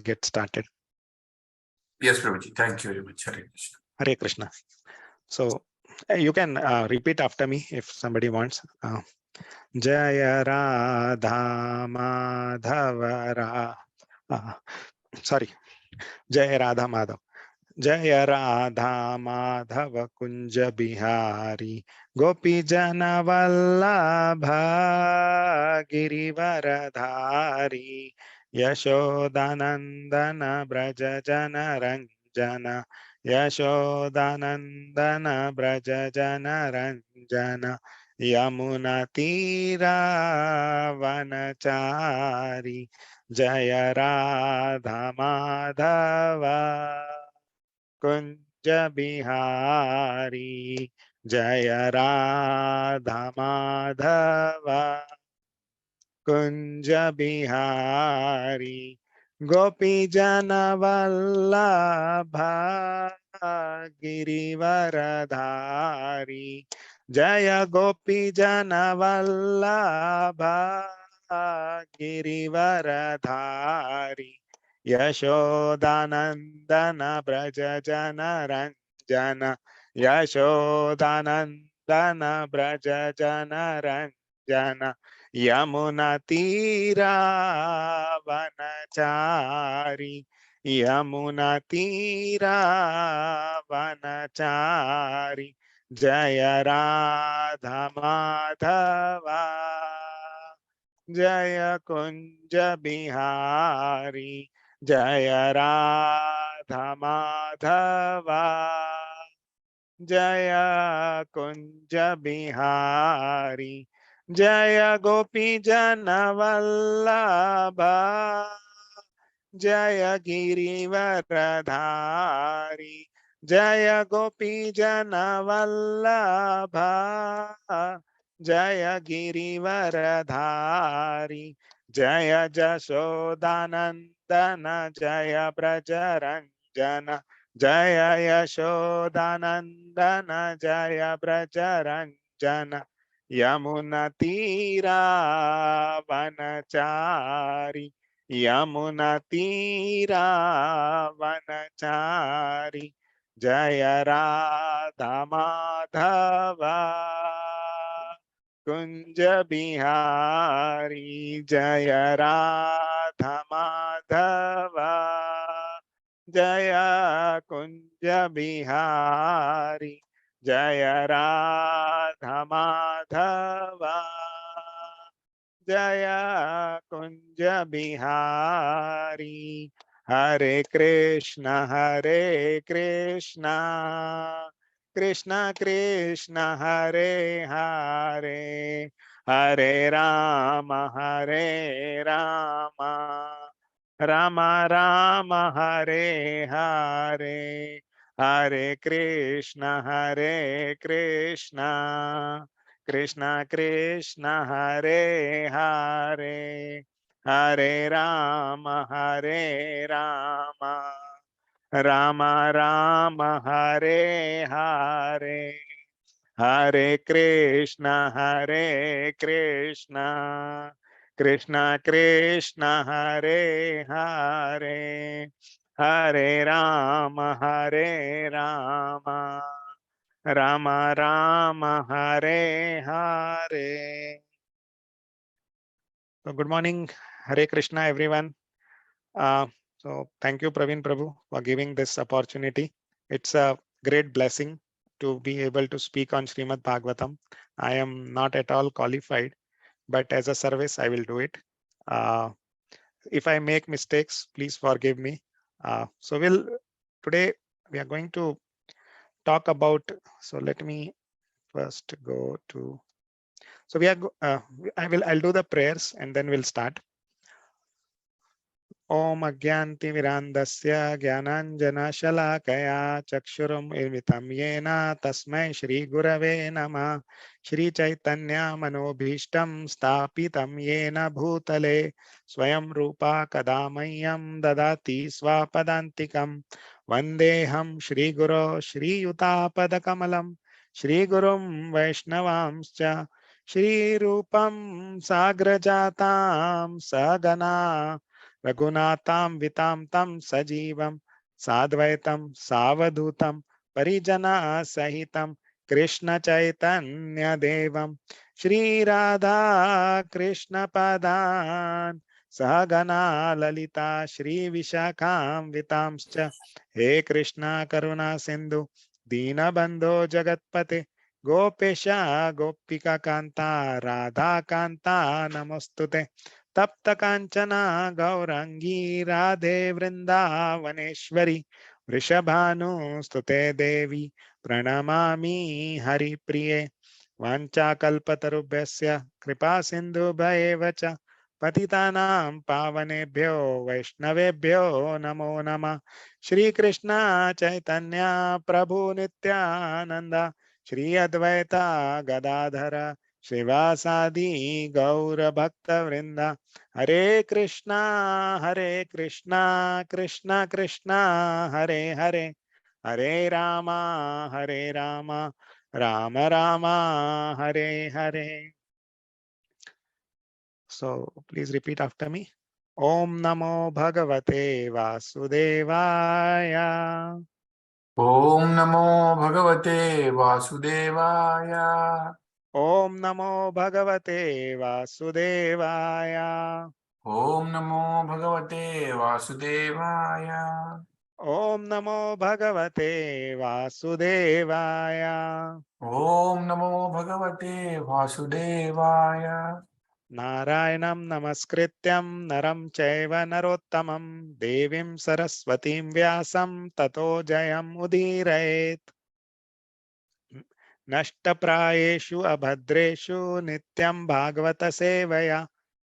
get started. Yes, Prabhuji. Thank you very much. Hare Krishna. Hare Krishna. So you can repeat after me if somebody wants. Jaya Radha Madhava sorry. Jaya Radha Madhav. Jaya Radha Madhava Kunja Bihari Gopi Jana Vallabha Girivaradhari Yashodanandana Braja Jana Ranjana Yashodanandana Braja Jana Ranjana Yamuna Tira Vanachari Jaya Radha Madhava Kunja Bihari Jaya Radha Madhava Kunja Bihari Gopi Jana Vallabha Girivaradhari Jaya Gopi Jana Vallabha Girivaradhari Yashodanandana Braja Jana Ranjana Yashodanandana Braja Jana Ranjana Yamuna Tira Vanachari Yamuna Tira Vanachari Jaya Radha Madhava Jaya Kunja Bihari Jaya Radha Madhava Jaya Kunja Bihari Jaya Gopi Jana Vallabha Jaya Girivaradhari Jaya Gopi Jana Vallabha Jaya Girivaradhari Jaya Jashodanandana Jaya Brajaranjana Jaya Yashodanandana Jaya Brajaranjana Yamuna Tira Vanachari Yamuna Tira Vanachari Jaya Radha Madhava Kunja Bihari Jaya Radha Madhava Jaya Kunja Bihari Jaya Radha Madhava Jaya Kunja Bihari Hare Krishna Krishna Krishna Hare Hare Hare Rama Rama Rama Hare Hare Hare Krishna Krishna Krishna Hare Hare Hare Rama Rama Rama Hare Hare Hare Krishna Krishna Krishna Hare Hare Hare Rama Rama Rama Hare Hare. So good morning, Hare Krishna, everyone. So thank you, Praveen Prabhu, for giving this opportunity. It's a great blessing to be able to speak on Srimad Bhagavatam. I am not at all qualified, but as a service, I will do it. If I make mistakes, please forgive me. Today we are going to talk about. So let me first go to. So I'll do the prayers and then we'll start. Om Agyantimirandasya Gyananjana Chakshurum Ilmitam Yena Tasmai Shri Gurave Nama Shri Chaitanya Manobhishtam Stapitam Yena Bhutale Swayam Rupa Kadamayam Dadati Swapadantikam Vandeham Shri Guru Shri Yutapadakamalam Shri Gurum Vaishnavamscha Shri Rupam Sagrajatam Sagana Raghunatam vitam tam sajivam sadvaitam savadhutam parijana sahitam Krishna Chaitanya Devam Shri Radha Krishna Padan Sahagana Lalita Shri Vishakam Vitamscha He Krishna Karuna Sindhu Dinabandho Jagatpate Gopesha Gopika Kanta Radha Kanta Namostute Tapta Kanchana Gaurangi Radhe Vrindavaneshwari Vrishabhanu Stute Devi Pranamami Hari Priye Vanchakalpatarubhyasya Kripa Sindhubhayeva cha Patitanam Pavanebhyo Vaishnavebhyo Namo Namah Shri Krishna Chaitanya Prabhu Nityananda Shri Advaita Gadadhara Srivasadi Gaura Bhakta Vrinda Hare Krishna Krishna Krishna Hare Hare Hare Rama Rama Rama Hare Hare. So please repeat after me. Om Namo Bhagavate Vasudevaya. Om Namo Bhagavate Vasudevaya. Om Namo Bhagavate Vasudevaya. Om Namo Bhagavate Vasudevaya. Om Namo Bhagavate Vasudevaya. Om Namo Bhagavate Vasudevaya. Narayanam Namaskrityam Naram Chaiva Narottamam Devim Saraswatim Vyasam Tato Jayam Udirayet Nashtaprayeshu Abhadreshu Nityam Bhagavata Sevaya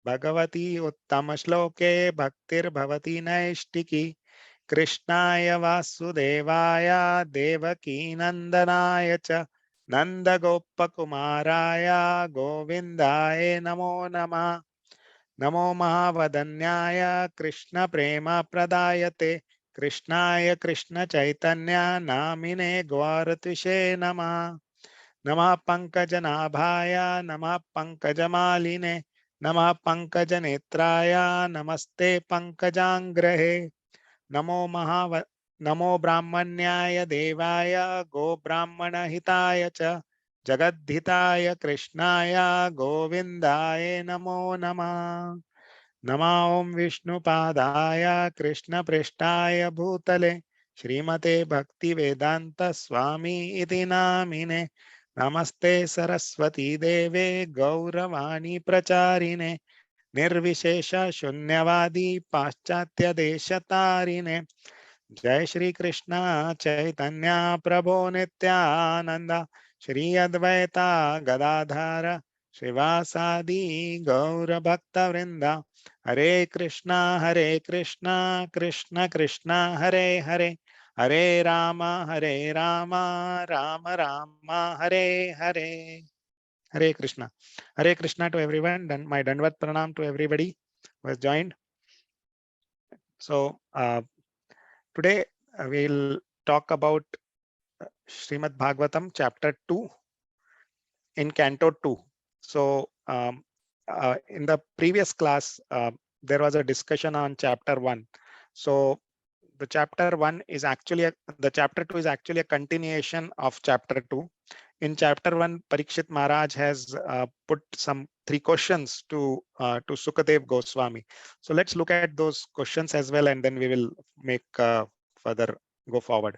Bhagavati Uttama Shloke Bhaktir Bhavati Naishtiki Krishnaya Vasudevaya Devaki Nandanaya cha Nanda Gopakumaraya Govindaya Namo Namah Namo Mahavadanyaya Krishna Prema Pradayate Krishnaya Krishna Chaitanya Namine Gauratvishe Namah Namah Pankajanaabhaya Namah Pankajamaline Namah Pankajanetraya Namaste Pankajangrahe Namo Brahmanyaya Devaya Go Brahmana Hitaya cha Jagadhitaya Krishnaya Govindaya Namo Namah Nama Om Vishnu Padaya Krishna Prishtaya Bhutale Srimate Bhakti Vedanta Swami Iti Namine Namaste Saraswati Deve Gauravani Pracharine Nirvishesha Shunyavadi Paschatya Deshatarine Jai Shri Krishna Chaitanya Prabhu Nityananda Shri Advaita Gadadhara Srivasadi Gaura Bhakta Vrinda Hare Krishna Krishna Krishna Hare Hare Hare Rama Rama Rama Hare Hare Hare Krishna to everyone. My Dandvat Pranam to everybody who has joined. So today we'll talk about Srimad Bhagavatam chapter 2 in Canto 2. So in the previous class, there was a discussion on chapter 1. So the chapter 1 is actually, the chapter 2 is actually a continuation of chapter 2. In chapter 1, Parikshit Maharaj has put some 3 questions to Sukadev Goswami. So let's look at those questions as well, and then we will make further go forward.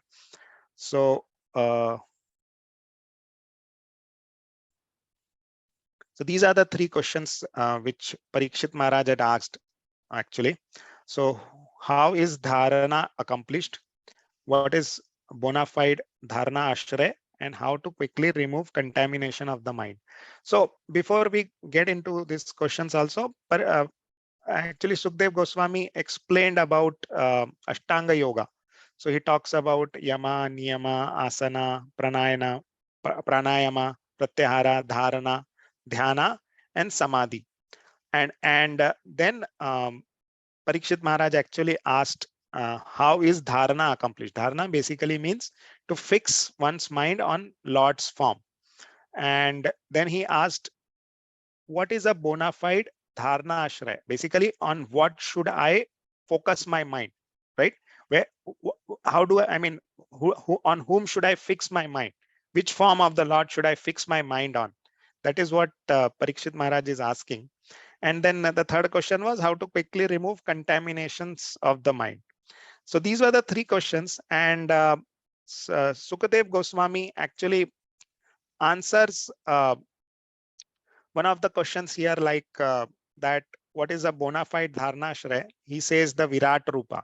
So so these are the 3 questions which Parikshit Maharaj had asked actually. So how is dharana accomplished? What is bona fide dharana ashray, and how to quickly remove contamination of the mind? So before we get into these questions also, actually Sukdev Goswami explained about Ashtanga Yoga. So he talks about yama, niyama, asana, pranayama, pratyahara, dharana, dhyana, and samadhi. And then Parikshit Maharaj actually asked, how is dharana accomplished? Dharana basically means to fix one's mind on Lord's form. And then he asked, what is a bona fide dharana ashray? Basically, on what should I focus my mind, right? Where, how do I mean, on whom should I fix my mind? Which form of the Lord should I fix my mind on? That is what Parikshit Maharaj is asking. And then the third question was how to quickly remove contaminations of the mind. So these were the three questions, and Sukadev Goswami actually answers one of the questions here, like that what is a bona fide dharna shray? He says the Virat Rupa.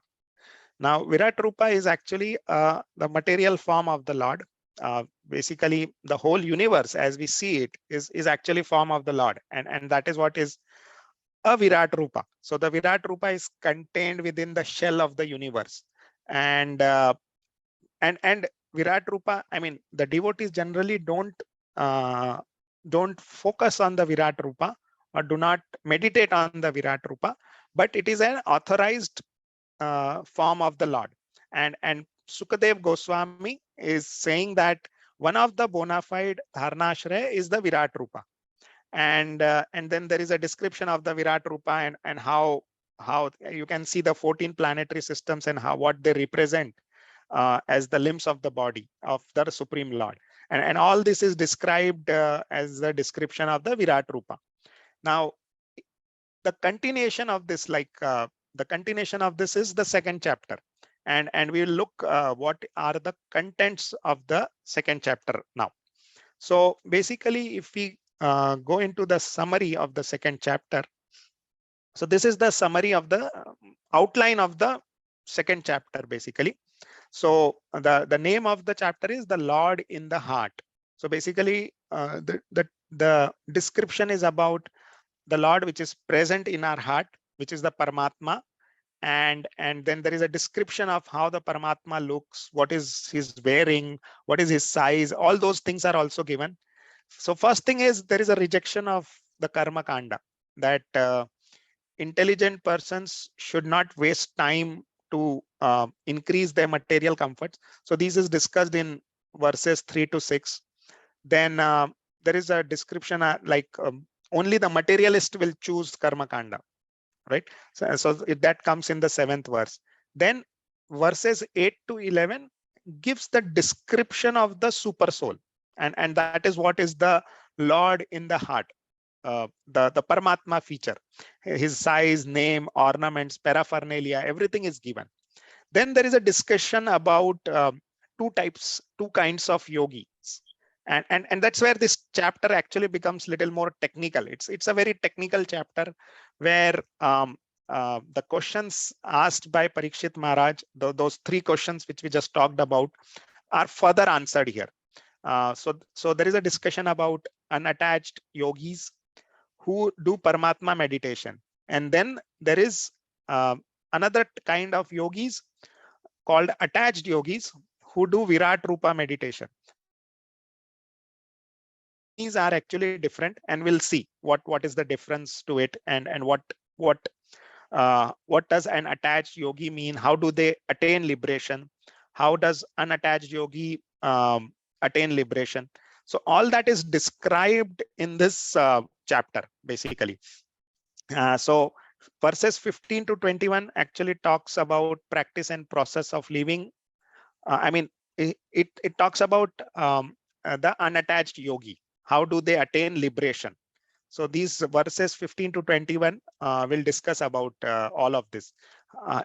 Now, Virat Rupa is actually the material form of the Lord. Basically, the whole universe as we see it is actually form of the Lord. And that is what is a Virat Rupa. So the Virat Rupa is contained within the shell of the universe. And Virat Rupa, I mean, the devotees generally don't focus on the Virat Rupa or do not meditate on the Virat Rupa, but it is an authorized form of the Lord. And Sukadev Goswami is saying that one of the bona fide dharnashray is the Virat Rupa. And then there is a description of the Virat Rupa and how you can see the 14 planetary systems and how what they represent as the limbs of the body of the Supreme Lord. And all this is described as the description of the Virat Rupa. Now, the continuation of this, the continuation of this is the second chapter. And we will look what are the contents of the second chapter now. So basically, if we go into the summary of the second chapter, so this is the summary of the outline of the second chapter, basically. So the name of the chapter is the Lord in the Heart. So basically, the description is about the Lord which is present in our heart, which is the Paramatma. And then there is a description of how the Paramatma looks, what is his wearing, what is his size, all those things are also given. So first thing is there is a rejection of the Karma Kanda, that intelligent persons should not waste time to increase their material comforts. So this is discussed in verses 3 to 6. Then there is a description only the materialist will choose Karma Kanda, right? So that comes in the 7th verse. Then verses 8 to 11 gives the description of the super soul, and that is what is the Lord in the heart, the Paramatma feature, his size, name, ornaments, paraphernalia, everything is given. Then there is a discussion about two kinds of yogis. And that's where this chapter actually becomes little more technical. It's a very technical chapter where the questions asked by Parikshit Maharaj, those three questions which we just talked about, are further answered here. So there is a discussion about unattached yogis who do Paramatma meditation. And then there is another kind of yogis called attached yogis who do Virat Rupa meditation. These are actually different, and we'll see what is the difference to it, and what does an attached yogi mean? How do they attain liberation? How does unattached yogi attain liberation? So all that is described in this chapter, basically. So verses 15 to 21 actually talks about practice and process of living. It talks about the unattached yogi. How do they attain liberation? So these verses 15 to 21 will discuss about all of this.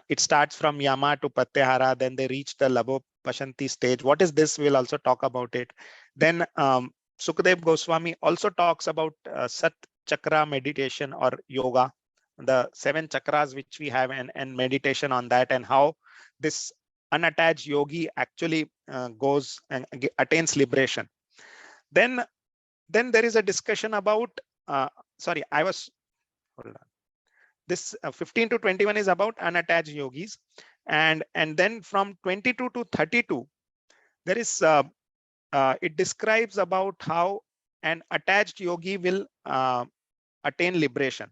It starts from Yama to Pratyahara, then they reach the Labho Pashanti stage. What is this? We'll also talk about it. Then Sukadev Goswami also talks about Sat Chakra meditation or yoga, the 7 chakras which we have, and meditation on that, and how this unattached yogi actually goes and attains liberation. Then there is a discussion about this 15 to 21 is about unattached yogis, and then from 22 to 32 there is it describes about how an attached yogi will attain liberation,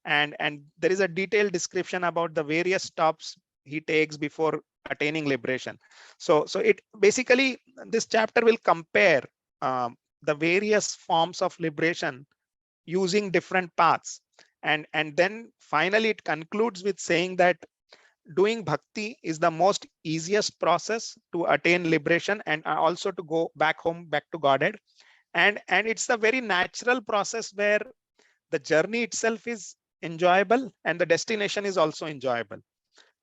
and there is a detailed description about the various stops he takes before attaining liberation. So it basically, this chapter will compare the various forms of liberation using different paths, and then finally it concludes with saying that doing bhakti is the most easiest process to attain liberation and also to go back home, back to Godhead. And it's a very natural process where the journey itself is enjoyable and the destination is also enjoyable.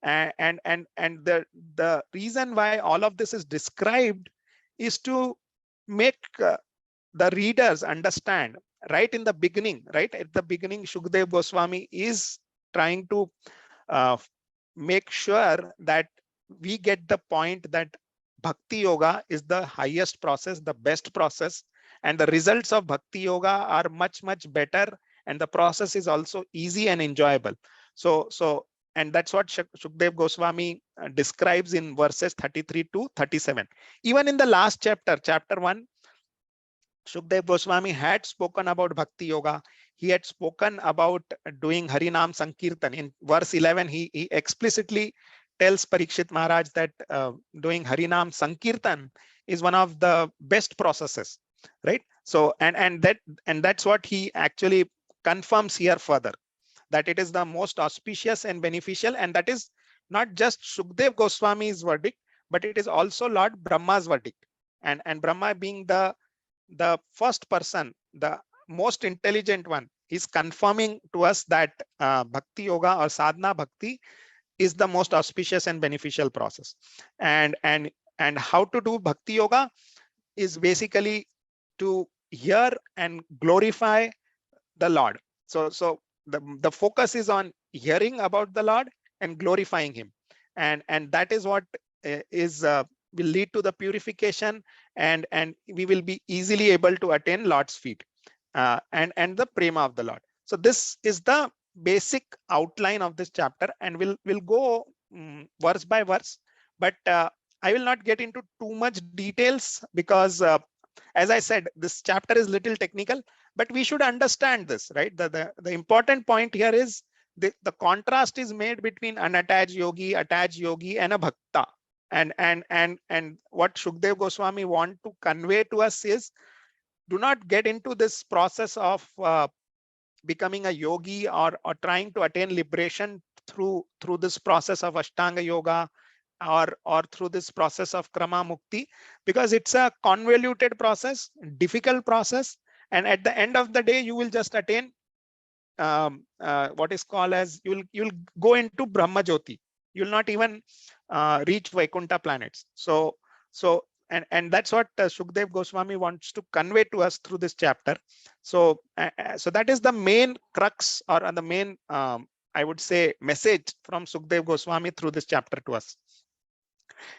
And the reason why all of this is described is to make the readers understand right in the beginning. Right at the beginning, Shukdev Goswami is trying to uh, make sure that we get the point that bhakti yoga is the highest process, the best process, and the results of bhakti yoga are much better, and the process is also easy and enjoyable. So and that's what Shukdev Goswami describes in verses 33 to 37. Even in the last chapter, chapter 1, Shukdev Goswami had spoken about Bhakti Yoga. He had spoken about doing Harinam Sankirtan. In verse 11, he explicitly tells Parikshit Maharaj that doing Harinam Sankirtan is one of the best processes, right? So, and that's what he actually confirms here further, that it is the most auspicious and beneficial, and that is not just Shukdev Goswami's verdict, but it is also Lord Brahma's verdict. And Brahma being the first person, the most intelligent one, is confirming to us that Bhakti Yoga or Sadhana Bhakti is the most auspicious and beneficial process. And how to do Bhakti Yoga is basically to hear and glorify the Lord. So the focus is on hearing about the Lord and glorifying Him, and that is what is will lead to the purification, and we will be easily able to attain Lord's feet and the prema of the Lord. So this is the basic outline of this chapter, and we'll go verse by verse, but I will not get into too much details because as I said, this chapter is little technical, but we should understand this, right? The important point here is the contrast is made between unattached yogi, attached yogi, and a bhakta. And what Shukdev Goswami want to convey to us is, do not get into this process of becoming a yogi or trying to attain liberation through this process of Ashtanga yoga or through this process of Krama Mukti, because it's a convoluted process, difficult process, and at the end of the day you will just attain what is called as, you'll go into Brahma Jyoti. You'll not even reach Vaikuntha planets. And that's what Shukdev Goswami wants to convey to us through this chapter. So that is the main crux, or the main I would say message from Shukdev Goswami through this chapter to us.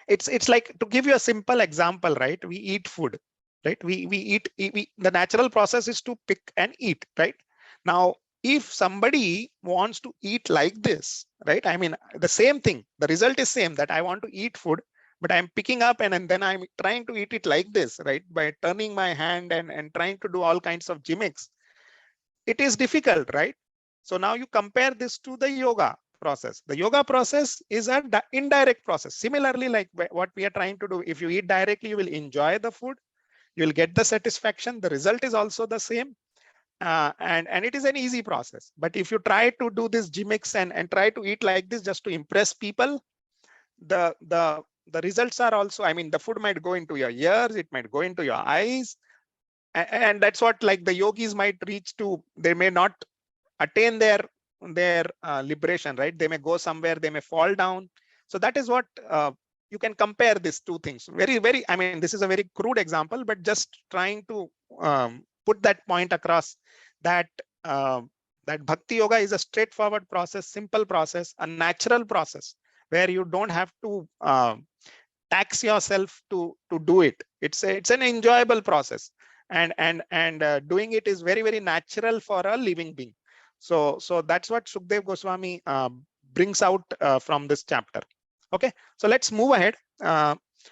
It's like, to give you a simple example, right? We eat food, right? We eat, the natural process is to pick and eat, right? Now, if somebody wants to eat like this, right? I mean, the same thing, the result is same, that I want to eat food, but I'm picking up and then I'm trying to eat it like this, right? By turning my hand and trying to do all kinds of gimmicks. It is difficult, right? So now you compare this to the yoga process. The yoga process is an indirect process. Similarly, like what we are trying to do, if you eat directly, you will enjoy the food, you will get the satisfaction. The result is also the same. And it is an easy process. But if you try to do this gimmicks and try to eat like this just to impress people, the results are also, I mean, the food might go into your ears, it might go into your eyes, and that's what, like, the yogis might reach to, they may not attain their liberation, right? They may go somewhere, they may fall down. So that is what you can compare these two things. Very, I mean, this is a very crude example, but just trying to put that point across, that that bhakti yoga is a straightforward process, simple process, a natural process, where you don't have to tax yourself to do it. It's an enjoyable process, and doing it is very natural for a living being. So that's what Shukdev Goswami brings out from this chapter. Okay, so let's move ahead.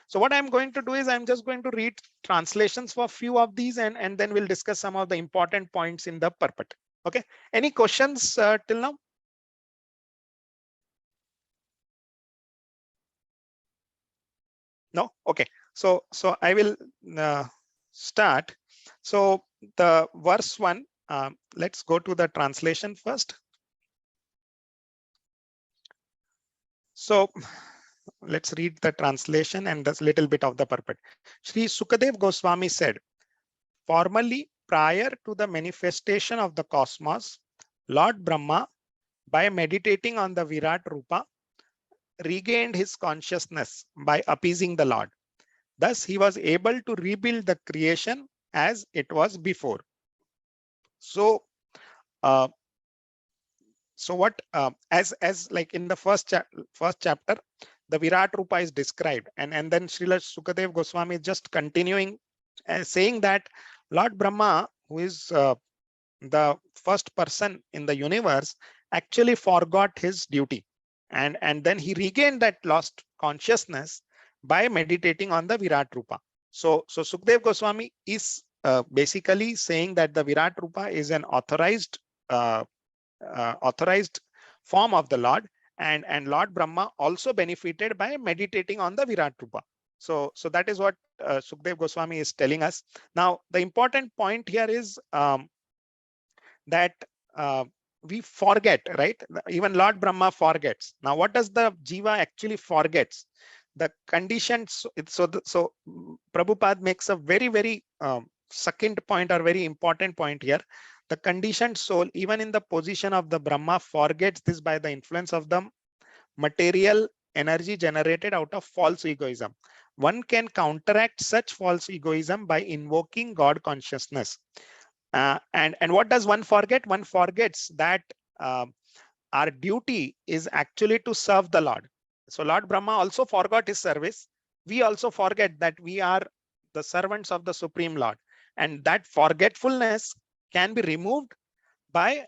So what I'm going to do is, I'm just going to read translations for a few of these, and then we'll discuss some of the important points in the purport. Okay, any questions till now? No? Okay. So I will start. So the verse 1, let's go to the translation first. So let's read the translation and this little bit of the purport. Sri Sukadev Goswami said, formerly, prior to the manifestation of the cosmos, Lord Brahma, by meditating on the Virat Rupa, regained his consciousness by appeasing the Lord. Thus, he was able to rebuild the creation as it was before. So, uh, so what? As like in the first chapter, the Virat Rupa is described, and then Srila Sukadev Goswami is just continuing, saying that Lord Brahma, who is the first person in the universe, actually forgot his duty, and then he regained that lost consciousness by meditating on the Virat Rupa. So Sukadev Goswami is basically saying that the Virat Rupa is an uh, authorized form of the Lord, and Lord Brahma also benefited by meditating on the Virat Rupa. So that is what Sukadev Goswami is telling us. Now, the important point here is that we forget, right? Even Lord Brahma forgets. Now, what does the Jiva actually forgets? The conditions. So Prabhupada makes a very second point or very important point here. The conditioned soul, even in the position of the Brahma, forgets this by the influence of the material energy generated out of false egoism. One can counteract such false egoism by invoking God consciousness. And what does one forget? One forgets that our duty is actually to serve the Lord. So Lord Brahma also forgot his service. We also forget that we are the servants of the Supreme Lord. And that forgetfulness can be removed by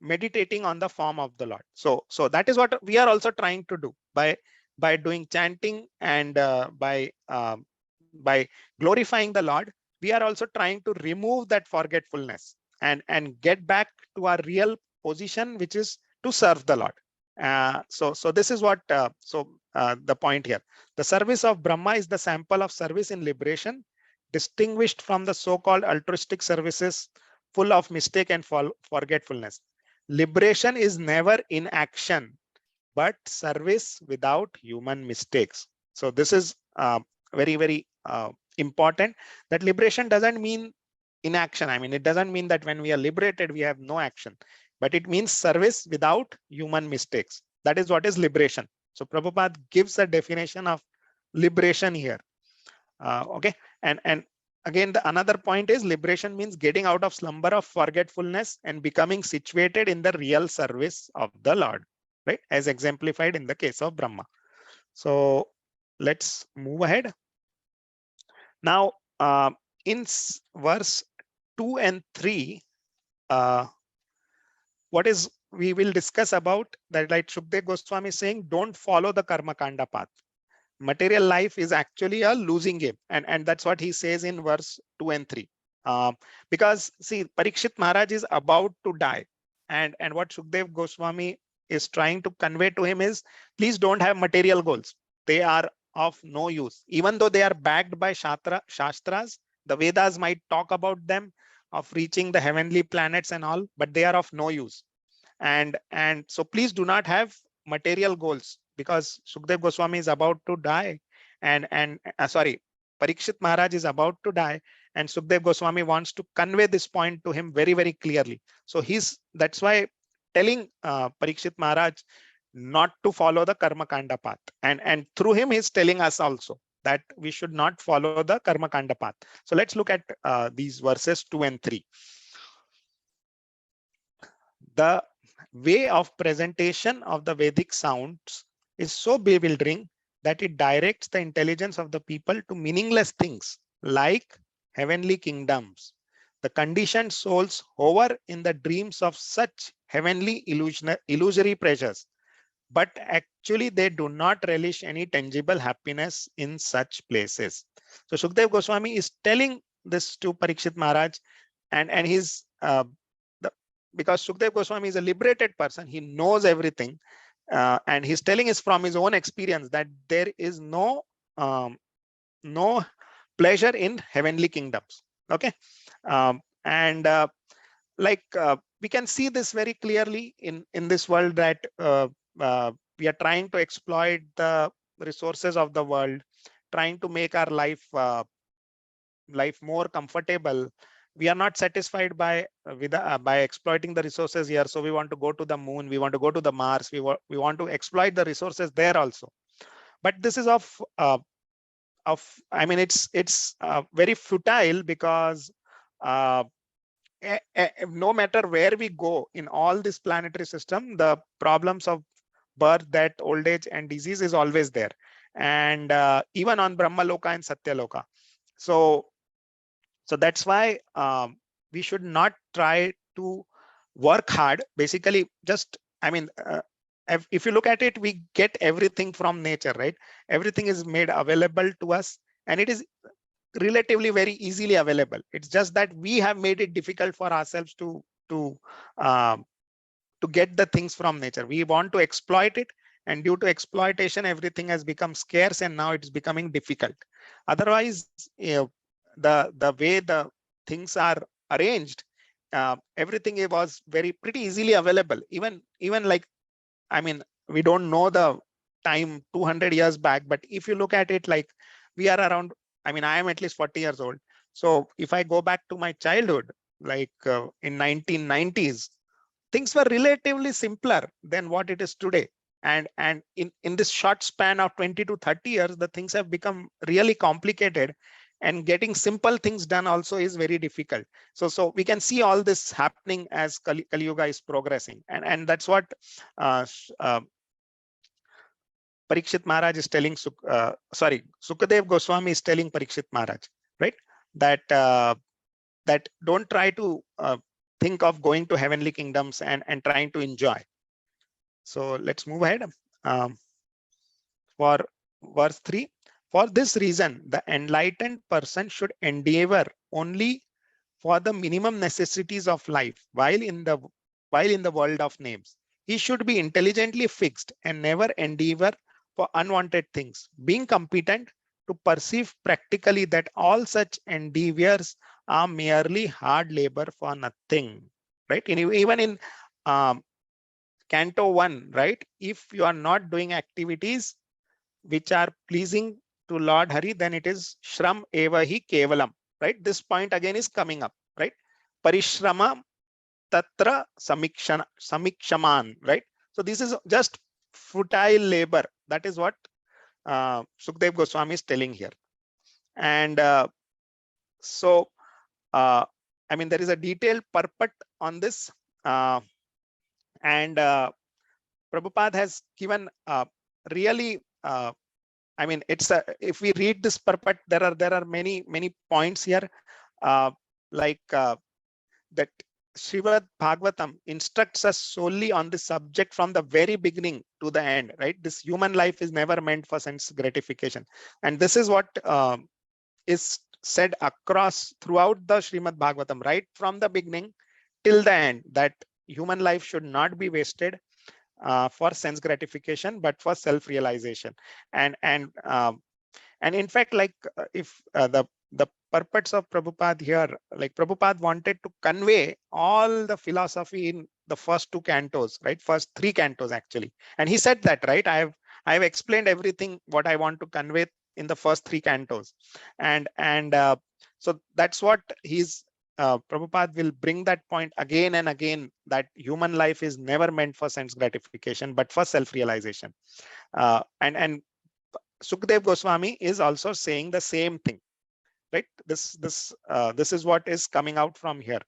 meditating on the form of the Lord. So that is what we are also trying to do by doing chanting and by glorifying the Lord. We are also trying to remove that forgetfulness and get back to our real position, which is to serve the Lord. So this is what the point here. The service of Brahma is the sample of service in liberation, distinguished from the so-called altruistic services full of mistake and forgetfulness. Liberation is never in action, but service without human mistakes. So this is very important, that liberation doesn't mean inaction. I mean, it doesn't mean that when we are liberated, we have no action, but it means service without human mistakes. That is what is liberation. So Prabhupada gives a definition of liberation here. Okay, and again, the another point is liberation means getting out of slumber of forgetfulness and becoming situated in the real service of the Lord, right? As exemplified in the case of Brahma. So let's move ahead. Now, in verse 2 and 3, what is we will discuss about that, like Shukdev Goswami is saying, don't follow the karma kanda path. Material life is actually a losing game, and that's what he says in verse 2 and 3. Because see, Parikshit Maharaj is about to die, and what Shukdev Goswami is trying to convey to him is, please don't have material goals. They are of no use, even though they are backed by shastras. The Vedas might talk about them, of reaching the heavenly planets and all, but they are of no use. And so please do not have material goals, because Shukdev Goswami is about to die, and sorry, Parikshit Maharaj is about to die, and Shukdev Goswami wants to convey this point to him very clearly. So that's why telling Parikshit Maharaj not to follow the karma kanda path, and through him he's telling us also that we should not follow the karma kanda path. So let's look at these verses 2 and 3. The way of presentation of the Vedic sounds is so bewildering that it directs the intelligence of the people to meaningless things like heavenly kingdoms. The conditioned souls hover in the dreams of such heavenly illusory pleasures, but actually they do not relish any tangible happiness in such places. So Shukdev Goswami is telling this to Parikshit Maharaj, and he's because Shukdev Goswami is a liberated person, he knows everything, and he's telling us from his own experience that there is no pleasure in heavenly kingdoms. Okay, and we can see this very clearly in this world, that we are trying to exploit the resources of the world, trying to make our life more comfortable. We are not satisfied by by exploiting the resources here, so we want to go to the moon, we want to go to the Mars, we want to exploit the resources there also. But this is I mean, it's very futile, because no matter where we go in all this planetary system, the problems of birth, death, old age, and disease is always there, and even on Brahmaloka and Satyaloka. So that's why we should not try to work hard. Basically, just, I mean, if you look at it, we get everything from nature, right? Everything is made available to us, and it is relatively very easily available. It's just that we have made it difficult for ourselves uh, to get the things from nature. We want to exploit it, and due to exploitation, everything has become scarce, and now it's becoming difficult. Otherwise, the way the things are arranged, everything was pretty easily available. Even like, I mean, we don't know the time 200 years back, but if you look at it, like, we are around, I mean, I am at least 40 years old. So if I go back to my childhood, like in 1990s, things were relatively simpler than what it is today. And in this short span of 20 to 30 years, the things have become really complicated, and getting simple things done also is very difficult. So we can see all this happening as Kali Yuga is progressing, and that's what uh, Parikshit Maharaj is telling, Sukadev Goswami is telling Parikshit Maharaj, right? That don't try to think of going to heavenly kingdoms and trying to enjoy. So let's move ahead. For verse 3, for this reason, the enlightened person should endeavor only for the minimum necessities of life while in the world of names. He should be intelligently fixed and never endeavor for unwanted things, being competent to perceive practically that all such endeavors are merely hard labor for nothing. Right? Even in Canto 1, right? If you are not doing activities which are pleasing to Lord Hari, then it is Shram Eva Hi Kevalam. Right? This point again is coming up, right? Parishrama Tatra Samikshaman, right? So this is just futile labor. That is what Sukdev Goswami is telling here. And so, I mean, there is a detailed purport on this. And Prabhupada has given really, I mean, it's if we read this purport, there are many points here, like that Srimad Bhagavatam instructs us solely on the subject from the very beginning to the end, right? This human life is never meant for sense gratification. And this is what is said across throughout the Srimad Bhagavatam, right from the beginning till the end, that human life should not be wasted for sense gratification, but for self-realization. And in fact, like if the purpose of Prabhupada here, like Prabhupada wanted to convey all the philosophy in the first two cantos, right? First three cantos actually. And he said that, right? I have explained everything what I want to convey in the first three cantos. And so that's what he's Prabhupada will bring that point again and again, that human life is never meant for sense gratification, but for self-realization. And Sukdev Goswami is also saying the same thing, right? This is what is coming out from here.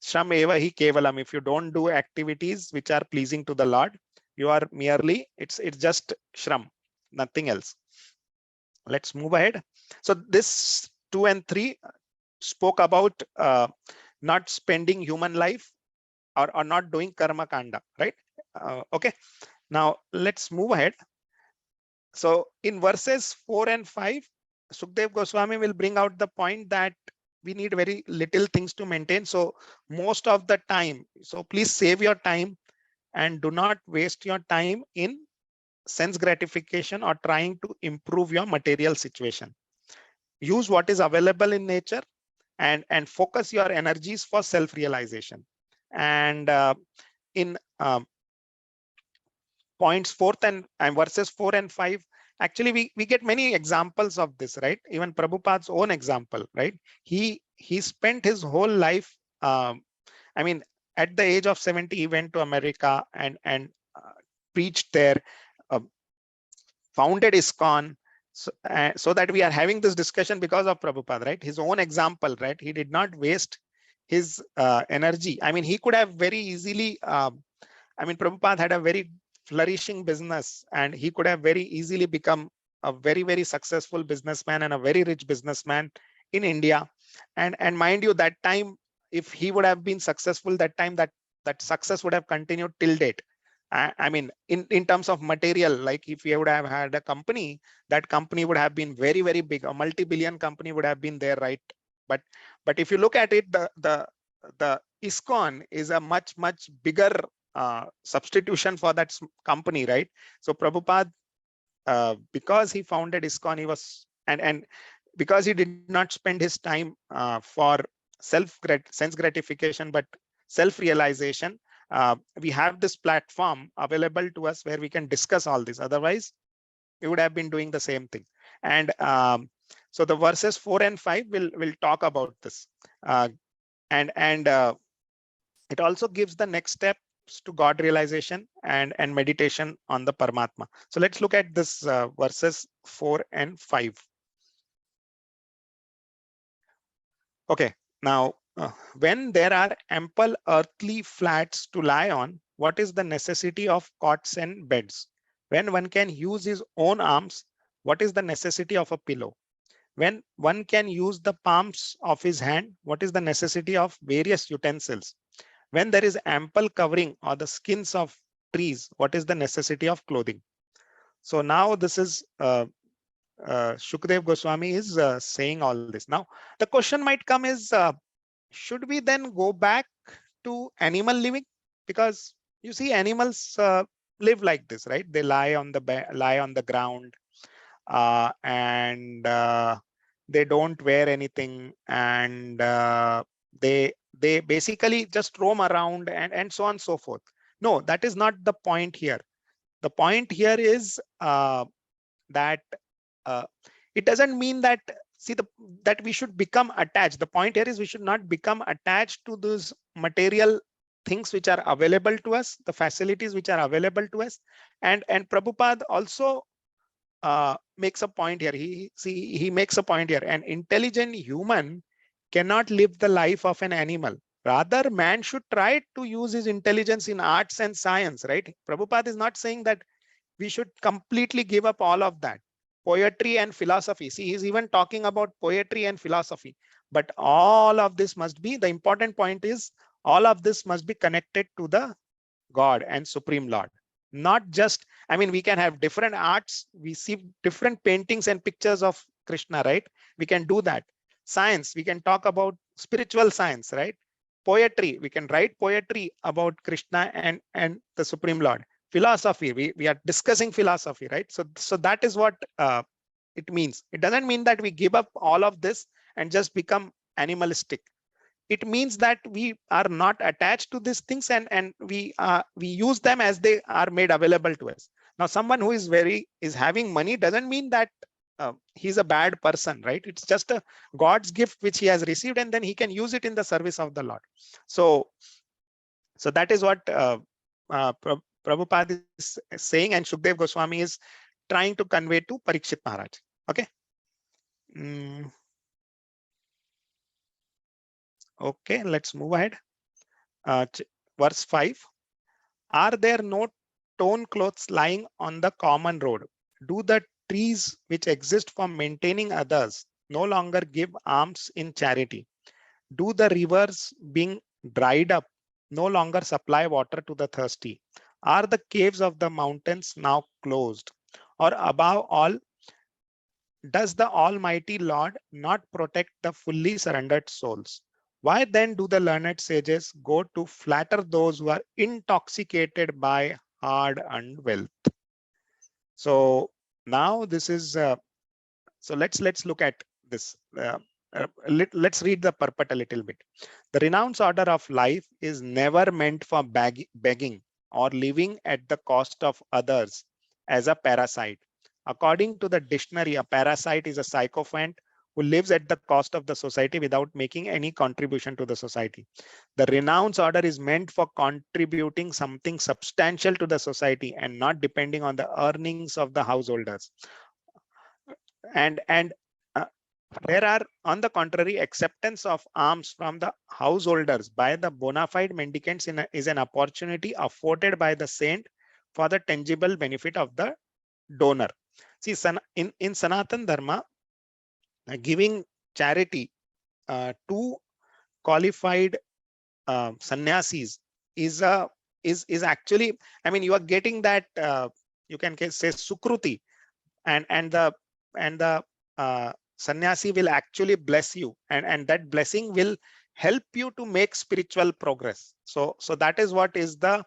Shram eva hi kevalam. If you don't do activities which are pleasing to the Lord, you are merely, it's just shram, nothing else. Let's move ahead. So this 2 and 3 spoke about not spending human life or not doing karma kanda, right? Okay. Now let's move ahead. So in verses 4 and 5, Sukdev Goswami will bring out the point that we need very little things to maintain. So most of the time, so please save your time and do not waste your time in sense gratification or trying to improve your material situation. Use what is available in nature and focus your energies for self-realization. And in points 4th and verses 4 and 5, actually we get many examples of this, right? Even Prabhupada's own example, right? He spent his whole life, I mean, at the age of 70, he went to America and preached there, uh, founded ISKCON. So that we are having this discussion because of Prabhupada, right? His own example, right? He did not waste his energy. I mean, he could have very easily, I mean, Prabhupada had a very flourishing business, and he could have very easily become a very, very successful businessman and a very rich businessman in India. And mind you, that time, if he would have been successful that time, that success would have continued till date. I mean, in terms of material, like if you would have had a company, that company would have been very, very big. A multi-billion company would have been there, right? But if you look at it, the ISKCON is a much, much bigger substitution for that company, right? So Prabhupada, because he founded ISKCON, he was, and because he did not spend his time for sense gratification, but self-realization, we have this platform available to us where we can discuss all this. Otherwise, we would have been doing the same thing. And so the verses 4 and 5 will talk about this. And it also gives the next steps to God realization and meditation on the Paramatma. So let's look at this verses 4 and 5. Okay, now when there are ample earthly flats to lie on, what is the necessity of cots and beds? When one can use his own arms, what is the necessity of a pillow? When one can use the palms of his hand, what is the necessity of various utensils? When there is ample covering or the skins of trees, what is the necessity of clothing? So now this is Shukdev Goswami is saying all this. Now the question might come is, should we then go back to animal living? Because you see, animals live like this, right? They lie on the ground, and they don't wear anything, and they basically just roam around and so on and so forth. No, that is not the point here. The point here is that it doesn't mean that, see, that we should become attached. The point here is we should not become attached to those material things which are available to us, the facilities which are available to us. And Prabhupada also makes a point here. He makes a point here. An intelligent human cannot live the life of an animal. Rather, man should try to use his intelligence in arts and science, right? Prabhupada is not saying that we should completely give up all of that. Poetry and philosophy. See, he's even talking about poetry and philosophy. But all of this must be, the important point is, all of this must be connected to the God and Supreme Lord. Not just, I mean, we can have different arts. We see different paintings and pictures of Krishna, right? We can do that. Science, we can talk about spiritual science, right? Poetry, we can write poetry about Krishna and the Supreme Lord. Philosophy, we are discussing philosophy, right? So that is what it means. It doesn't mean that we give up all of this and just become animalistic. It means that we are not attached to these things, and we use them as they are made available to us. Now, someone who is having money doesn't mean that he's a bad person, right? It's just a God's gift which he has received, and then he can use it in the service of the Lord. So that is what Prabhupada is saying, and Shukdev Goswami is trying to convey to Parikshit Maharaj. Okay. Okay, let's move ahead. Verse 5. Are there no torn clothes lying on the common road? Do the trees which exist for maintaining others no longer give alms in charity? Do the rivers being dried up no longer supply water to the thirsty? Are the caves of the mountains now closed? Or above all, does the Almighty Lord not protect the fully surrendered souls? Why then do the learned sages go to flatter those who are intoxicated by hard-earned wealth? So now this is, so let's look at this. Let's read the purport a little bit. The renounced order of life is never meant for begging. or living at the cost of others as a parasite. According to the dictionary, a parasite is a sycophant who lives at the cost of the society without making any contribution to the society. The renounce order is meant for contributing something substantial to the society and not depending on the earnings of the householders. And there are, on the contrary, acceptance of alms from the householders by the bona fide mendicants is an opportunity afforded by the saint for the tangible benefit of the donor. See, in Sanatan Dharma, giving charity to qualified sannyasis is actually, I mean, you are getting that you can say sukruti, and the sannyasi will actually bless you, and that blessing will help you to make spiritual progress. So that is what is the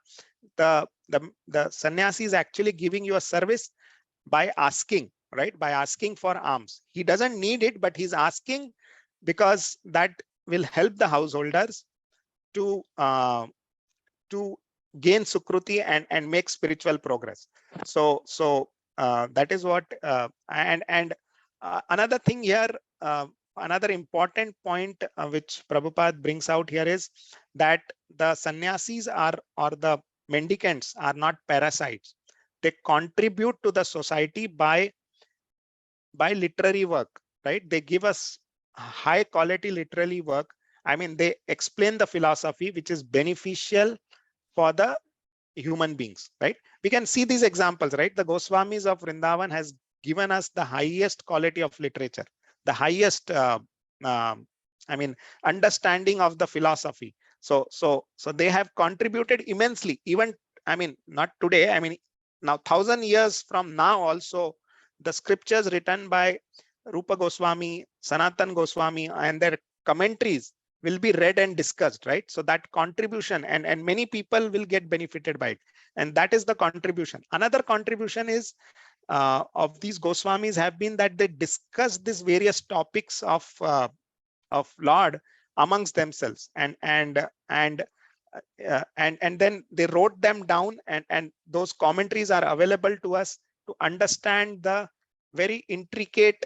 sannyasi is actually giving you a service by asking, right? By asking for alms. He doesn't need it, but he's asking because that will help the householders to gain sukruti and make spiritual progress. So that is what and another thing here, another important point which Prabhupada brings out here is that the sannyasis are, or the mendicants are, not parasites. They contribute to the society by literary work, right? They give us high quality literary work. I mean, they explain the philosophy which is beneficial for the human beings, right? We can see these examples, right? The Goswamis of Vrindavan has given us the highest quality of literature, the highest I mean, understanding of the philosophy. So they have contributed immensely. Even, I mean, not today, I mean, now 1,000 years from now also, the scriptures written by Rupa Goswami, Sanatan Goswami, and their commentaries will be read and discussed, right? So that contribution, and many people will get benefited by it, and that is the contribution. Another contribution is of these Goswamis have been that they discuss these various topics of Lord amongst themselves, and then they wrote them down, and those commentaries are available to us to understand the very intricate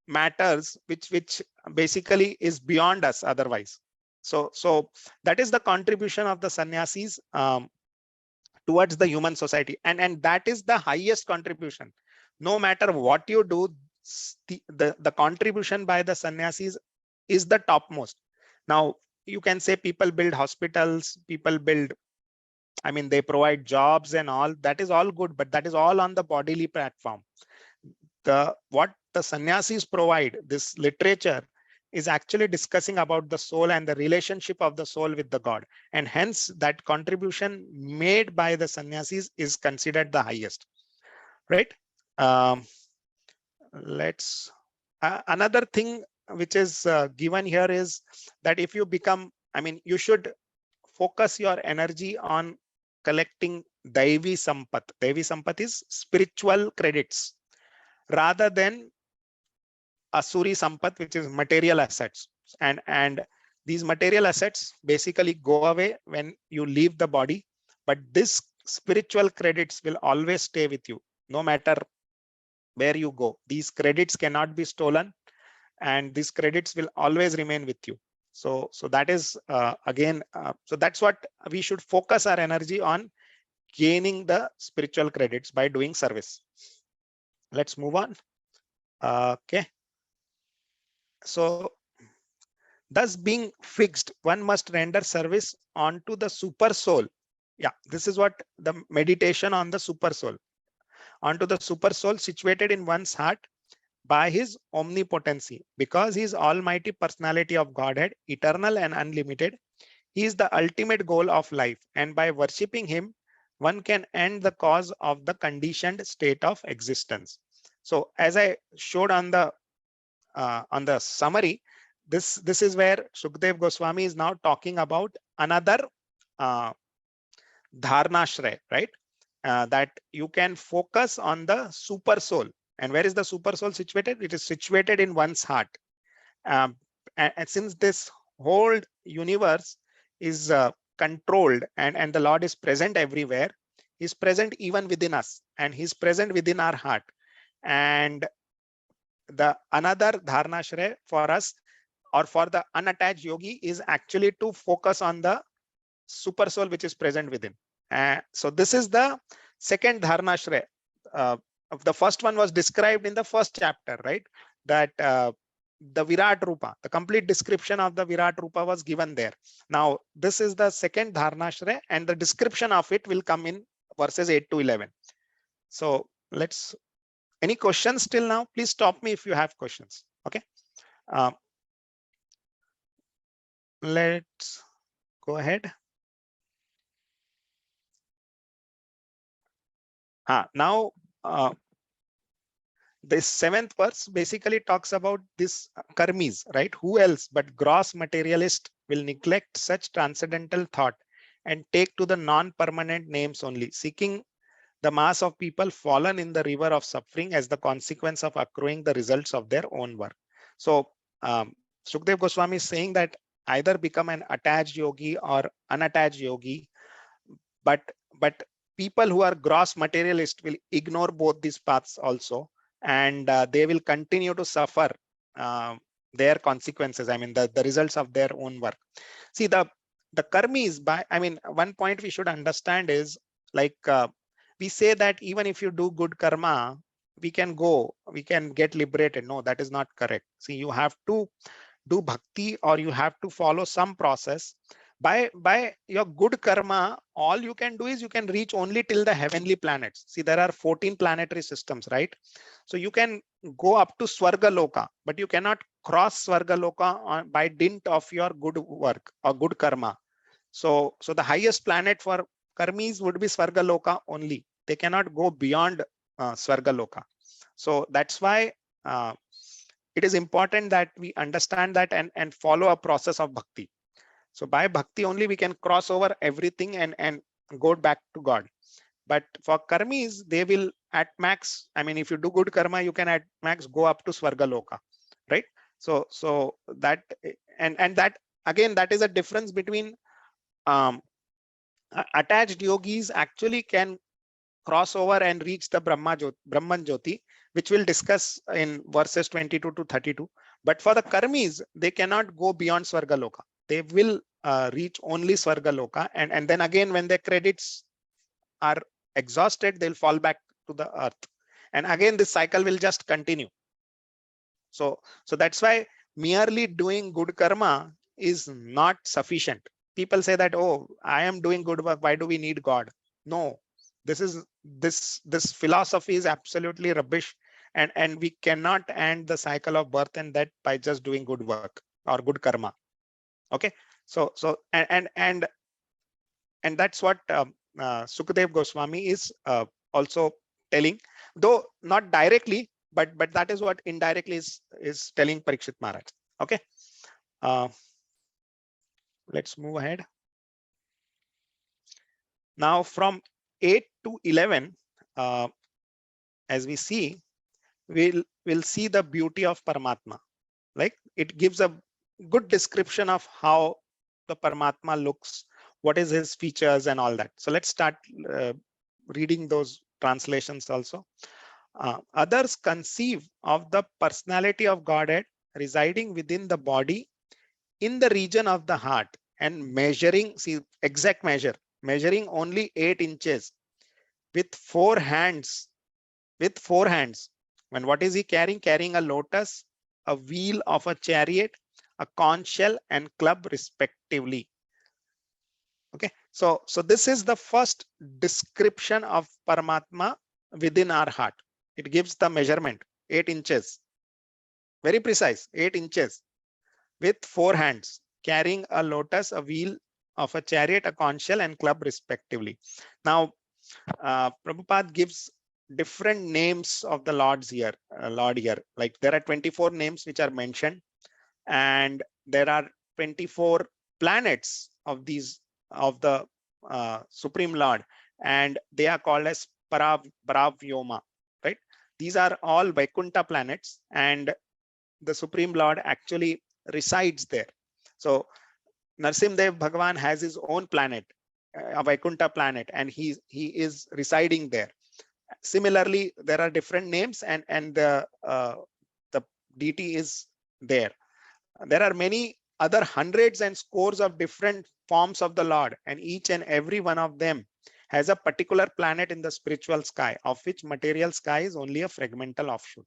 matters which basically is beyond us otherwise. So that is the contribution of the sannyasis towards the human society, and that is the highest contribution. No matter what you do, the contribution by the sannyasis is the topmost. Now you can say people build hospitals, people build, I mean, they provide jobs and all, that is all good, but that is all on the bodily platform. What the sannyasis provide, this literature, is actually discussing about the soul and the relationship of the soul with the God, and hence that contribution made by the sannyasis is considered the highest, right? Let's another thing which is given here is that if you become, I mean, you should focus your energy on collecting Daivi Sampat. Daivi Sampat is spiritual credits, rather than Asuri Sampat, which is material assets. And these material assets basically go away when you leave the body, but this spiritual credits will always stay with you, no matter where you go. These credits cannot be stolen, and these credits will always remain with you. So that is again, so that's what we should focus our energy on, gaining the spiritual credits by doing service. Let's move on. Okay. So thus being fixed, one must render service onto the super soul. Yeah, this is what the meditation on the super soul, onto the super soul situated in one's heart by his omnipotency, because he is almighty personality of Godhead, eternal and unlimited. He is the ultimate goal of life, and by worshipping him, one can end the cause of the conditioned state of existence. So as I showed on the summary, this is where Shukdev Goswami is now talking about another dharnashray, right? That you can focus on the super soul. And where is the super soul situated? It is situated in one's heart. And since this whole universe is controlled, and the Lord is present everywhere. He's present even within us, and he's present within our heart. And the another dharana shray for us, or for the unattached yogi, is actually to focus on the super soul which is present within. So this is the second dharana shray. The first one was described in the first chapter, right? That the Virat Rupa, the complete description of the Virat Rupa was given there. Now this is the second dharana shray, and the description of it will come in verses 8 to 11. So let's, any questions till now? Please stop me if you have questions. Okay. Let's go ahead. Now, this seventh verse basically talks about this karmis, right? Who else but gross materialist will neglect such transcendental thought and take to the non-permanent names only, seeking the mass of people fallen in the river of suffering as the consequence of accruing the results of their own work. So Shukdev Goswami is saying that either become an attached yogi or unattached yogi, but people who are gross materialist will ignore both these paths also, and they will continue to suffer their consequences. I mean, the results of their own work. See, the karmis, by, I mean, one point we should understand is, like, we say that even if you do good karma, we can get liberated. No, that is not correct. See, you have to do bhakti, or you have to follow some process. By your good karma, all you can do is you can reach only till the heavenly planets. See, there are 14 planetary systems, right? So you can go up to Swarga Loka, but you cannot cross Swarga Loka by dint of your good work or good karma. So the highest planet for karmis would be Swarga Loka only. They cannot go beyond Swarga Loka. So that's why it is important that we understand that and follow a process of bhakti. So by bhakti only we can cross over everything and go back to God. But for karmis, they will at max, I mean, if you do good karma, you can at max go up to Swarga Loka, right? So that, and that, again, that is a difference between attached yogis actually can cross over and reach the Brahman Jyoti, which we'll discuss in verses 22 to 32. But for the karmis, they cannot go beyond Swarga Loka. They will reach only Swarga Loka, and then again, when their credits are exhausted, they'll fall back to the earth, and again this cycle will just continue. So that's why merely doing good karma is not sufficient. People say that, oh, I am doing good work, why do we need God? No, this philosophy is absolutely rubbish, and we cannot end the cycle of birth and death by just doing good work or good karma. Okay, so and that's what Sukadev Goswami is also telling, though not directly, but that is what indirectly is telling Parikshit Maharaj. Okay, let's move ahead. Now from 8 to 11, as we see, we'll see the beauty of Paramatma. Like, it gives a good description of how the Paramatma looks, what is his features and all that. So let's start reading those translations also. Others conceive of the personality of Godhead residing within the body in the region of the heart and measuring, see, exact measuring only 8 inches with 4 hands. And what is he carrying? Carrying a lotus, a wheel of a chariot, a conch shell, and club respectively. Okay, so this is the first description of Paramatma within our heart. It gives the measurement 8 inches, very precise, 8 inches with 4 hands, carrying a lotus, a wheel of a chariot, a conch shell, and club respectively. Now Prabhupada gives different names of the Lord here. Like, there are 24 names which are mentioned, and there are 24 planets of the Supreme Lord, and they are called as Paravyoma, right? These are all Vaikuntha planets, and the Supreme Lord actually resides there. So Narsimdev Bhagavan has his own planet, a Vaikuntha planet, and he is residing there. Similarly, there are different names, and the deity is there. There are many other hundreds and scores of different forms of the Lord, and each and every one of them has a particular planet in the spiritual sky, of which material sky is only a fragmental offshoot.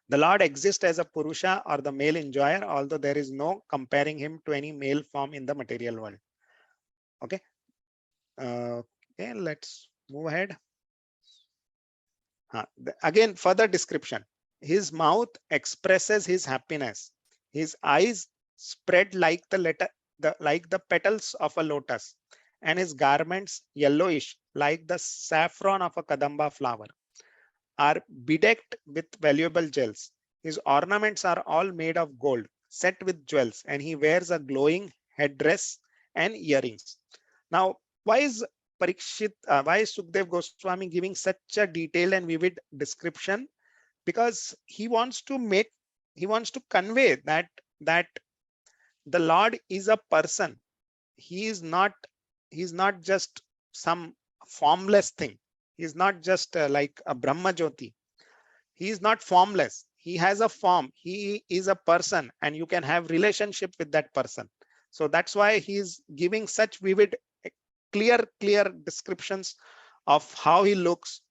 The Lord exists as a Purusha or the male enjoyer, although there is no comparing him to any male form in the material world. Okay. Okay, let's move ahead. Again, further description. His mouth expresses his happiness. His eyes spread like the petals of a lotus, and his garments yellowish like the saffron of a kadamba flower, are bedecked with valuable jewels. His ornaments are all made of gold, set with jewels, and he wears a glowing headdress and earrings. Now, why is why is Sukdev Goswami giving such a detailed and vivid description? Because he wants to convey that the Lord is a person. He is not just some formless thing. He is not just like a Brahma Jyoti. He is not formless. He has a form. He is a person, and you can have relationship with that person. So that's why he is giving such vivid, clear descriptions of how he looks.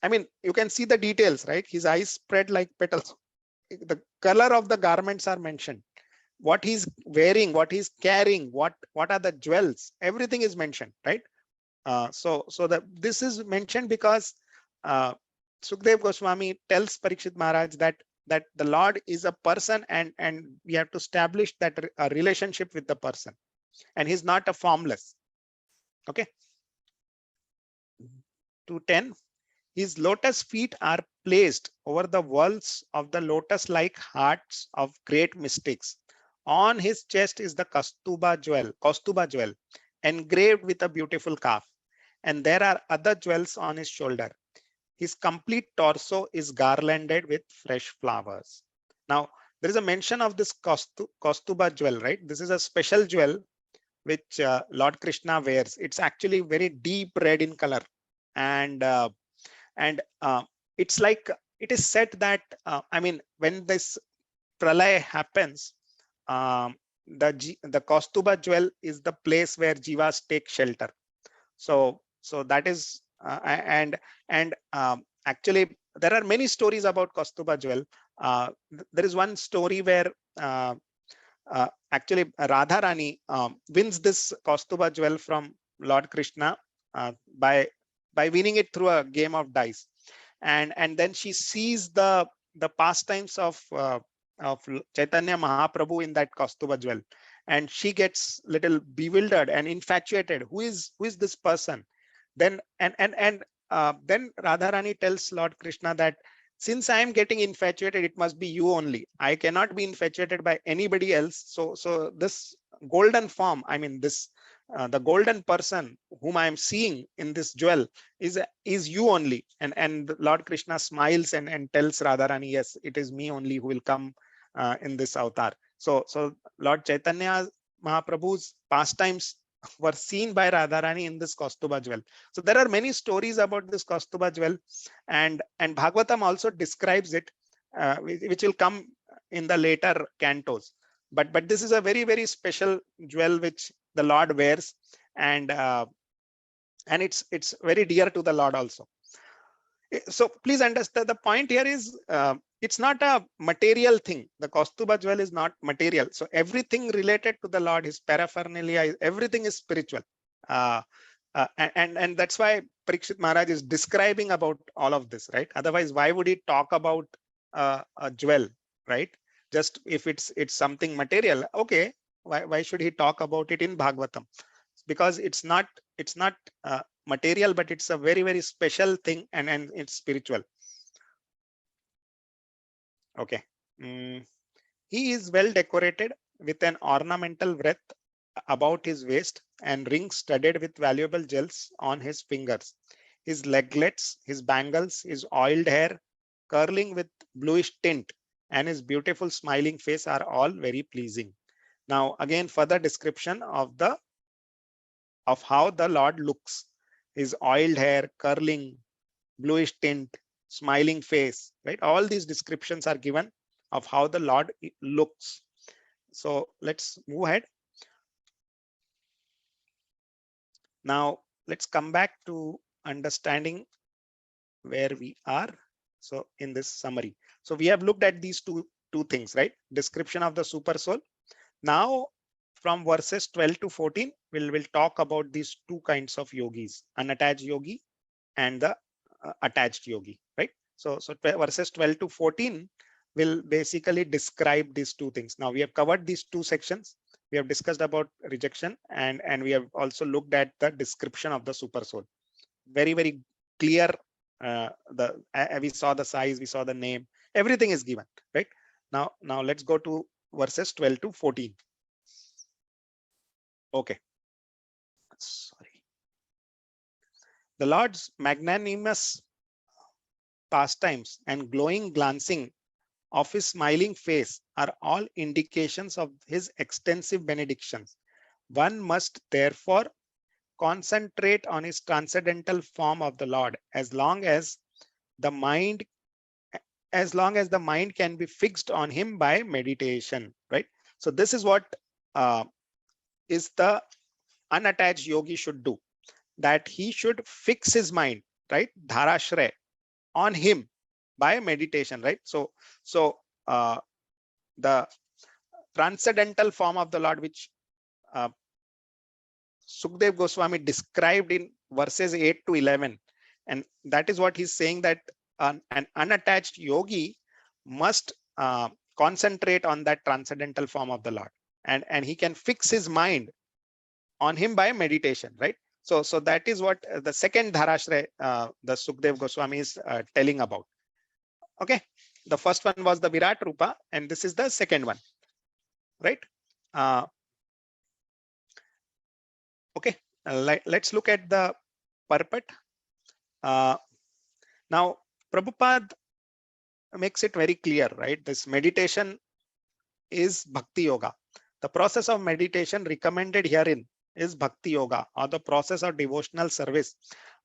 I mean, you can see the details, right? His eyes spread like petals. The color of the garments are mentioned. What he's wearing, what he's carrying, what are the jewels, everything is mentioned, right? So this is mentioned because Sukdev Goswami tells Parikshit Maharaj that the Lord is a person, and we have to establish that a relationship with the person, and he's not a formless. Okay. 210. His lotus feet are placed over the walls of the lotus-like hearts of great mystics. On his chest is the Kaustuba jewel, engraved with a beautiful calf, and there are other jewels on his shoulder. His complete torso is garlanded with fresh flowers. Now, there is a mention of this Kaustuba jewel, right? This is a special jewel which Lord Krishna wears. It's actually very deep red in color, and it's like, it is said that I mean, when this pralay happens, the Kaustuba jewel is the place where jivas take shelter. So that is and actually there are many stories about Kaustuba jewel. There is one story where actually Radharani wins this Kaustuba jewel from Lord Krishna by winning it through a game of dice, and then she sees the pastimes of Chaitanya Mahaprabhu in that Kaustuba jewel, and she gets little bewildered and infatuated. Who is this person? Then then Radharani tells Lord Krishna that since I am getting infatuated, it must be you only. I cannot be infatuated by anybody else. So this golden form, I mean this the golden person whom I am seeing in this jewel is you only. And Lord Krishna smiles and tells Radharani, yes, it is me only who will come in this avatar. So Lord Chaitanya Mahaprabhu's pastimes were seen by Radharani in this Kaustuba jewel. So there are many stories about this Kaustuba jewel, and Bhagavatam also describes it, which will come in the later cantos. But this is a very special jewel which the Lord wears, and it's very dear to the Lord also. So please understand, the point here is it's not a material thing. The Kaustuba jewel is not material. So everything related to the Lord, his paraphernalia, everything is spiritual. And that's why Parikshit Maharaj is describing about all of this, right? Otherwise, why would he talk about a jewel, right? Just if it's something material, okay, why should he talk about it in Bhagavatam? Because it's not material, but it's a very special thing, and it's spiritual. Okay. He is well decorated with an ornamental wreath about his waist and rings studded with valuable jewels on his fingers. His leglets, his bangles, his oiled hair curling with bluish tint, and his beautiful smiling face are all very pleasing. Now again further description of how the Lord looks. His oiled hair, curling, bluish tint, smiling face, right? All these descriptions are given of how the Lord looks. So let's move ahead. Now let's come back to understanding where we are. So in this summary, so we have looked at these two things, right? Description of the super soul. Now from verses 12 to 14, we'll talk about these two kinds of yogis, unattached yogi and the attached yogi, right? So verses 12 to 14 will basically describe these two things. Now we have covered these two sections. We have discussed about rejection, and we have also looked at the description of the super soul. Very clear. We saw the size, we saw the name, everything is given, right? Now let's go to verses 12 to 14. Okay, sorry. The Lord's magnanimous pastimes and glowing glancing of his smiling face are all indications of his extensive benedictions. One must therefore concentrate on his transcendental form of the Lord the mind as long as the mind can be fixed on him by meditation, right? So this is what is the unattached yogi should do, that he should fix his mind, right? Dharashray, on him by meditation, right? So the transcendental form of the Lord, which uh, Sukdev Goswami described in verses 8 to 11, and that is what he's saying, that an unattached yogi must concentrate on that transcendental form of the Lord, and he can fix his mind on him by meditation, right? So that is what the second dharashray the Sukdev Goswami is telling about. Okay, the first one was the Virat Rupa, and this is the second one, right? uh, okay, let's look at the purport. Now Prabhupada makes it very clear, right? This meditation is bhakti yoga. The process of meditation recommended herein is bhakti yoga, or the process of devotional service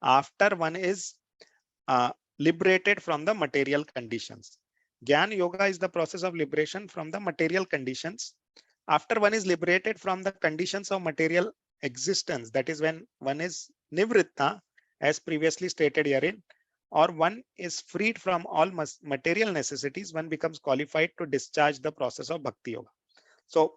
after one is liberated from the material conditions. Gyan yoga is the process of liberation from the material conditions after one is liberated from the conditions of material existence. That is when one is nivritta, as previously stated herein, or one is freed from all material necessities, one becomes qualified to discharge the process of bhakti yoga. So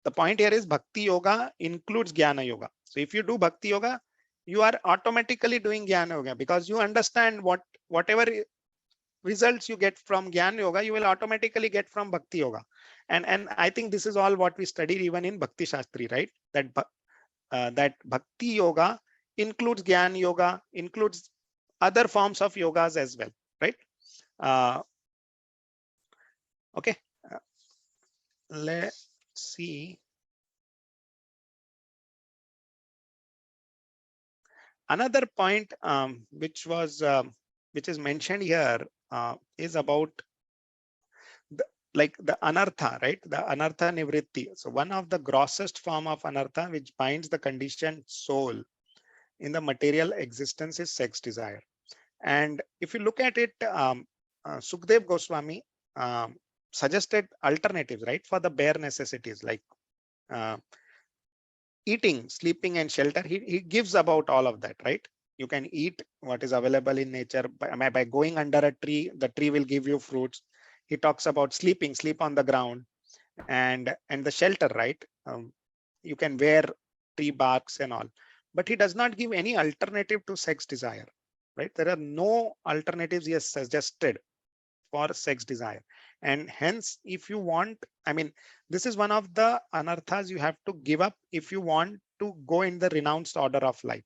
the point here is bhakti yoga includes jnana yoga. So if you do bhakti yoga, you are automatically doing jnana yoga, because you understand whatever results you get from jnana yoga, you will automatically get from bhakti yoga. And I think this is all what we studied even in Bhakti Shastri, right? That bhakti yoga includes jnana yoga, includes other forms of yogas as well, right? Okay, let's see. Another point which is mentioned here is about the anartha, right? The anartha nivritti. So one of the grossest form of anartha which binds the conditioned soul in the material existence is sex desire. And if you look at it, Sukdev Goswami suggested alternatives, right, for the bare necessities like uh, eating, sleeping, and shelter. He gives about all of that, right? You can eat what is available in nature by going under a tree. The tree will give you fruits. He talks about sleeping, sleep on the ground, and the shelter, right? You can wear tree barks and all, but he does not give any alternative to sex desire, right? There are no alternatives he has suggested for sex desire. And hence, if you want, I mean, this is one of the anarthas you have to give up if you want to go in the renounced order of life.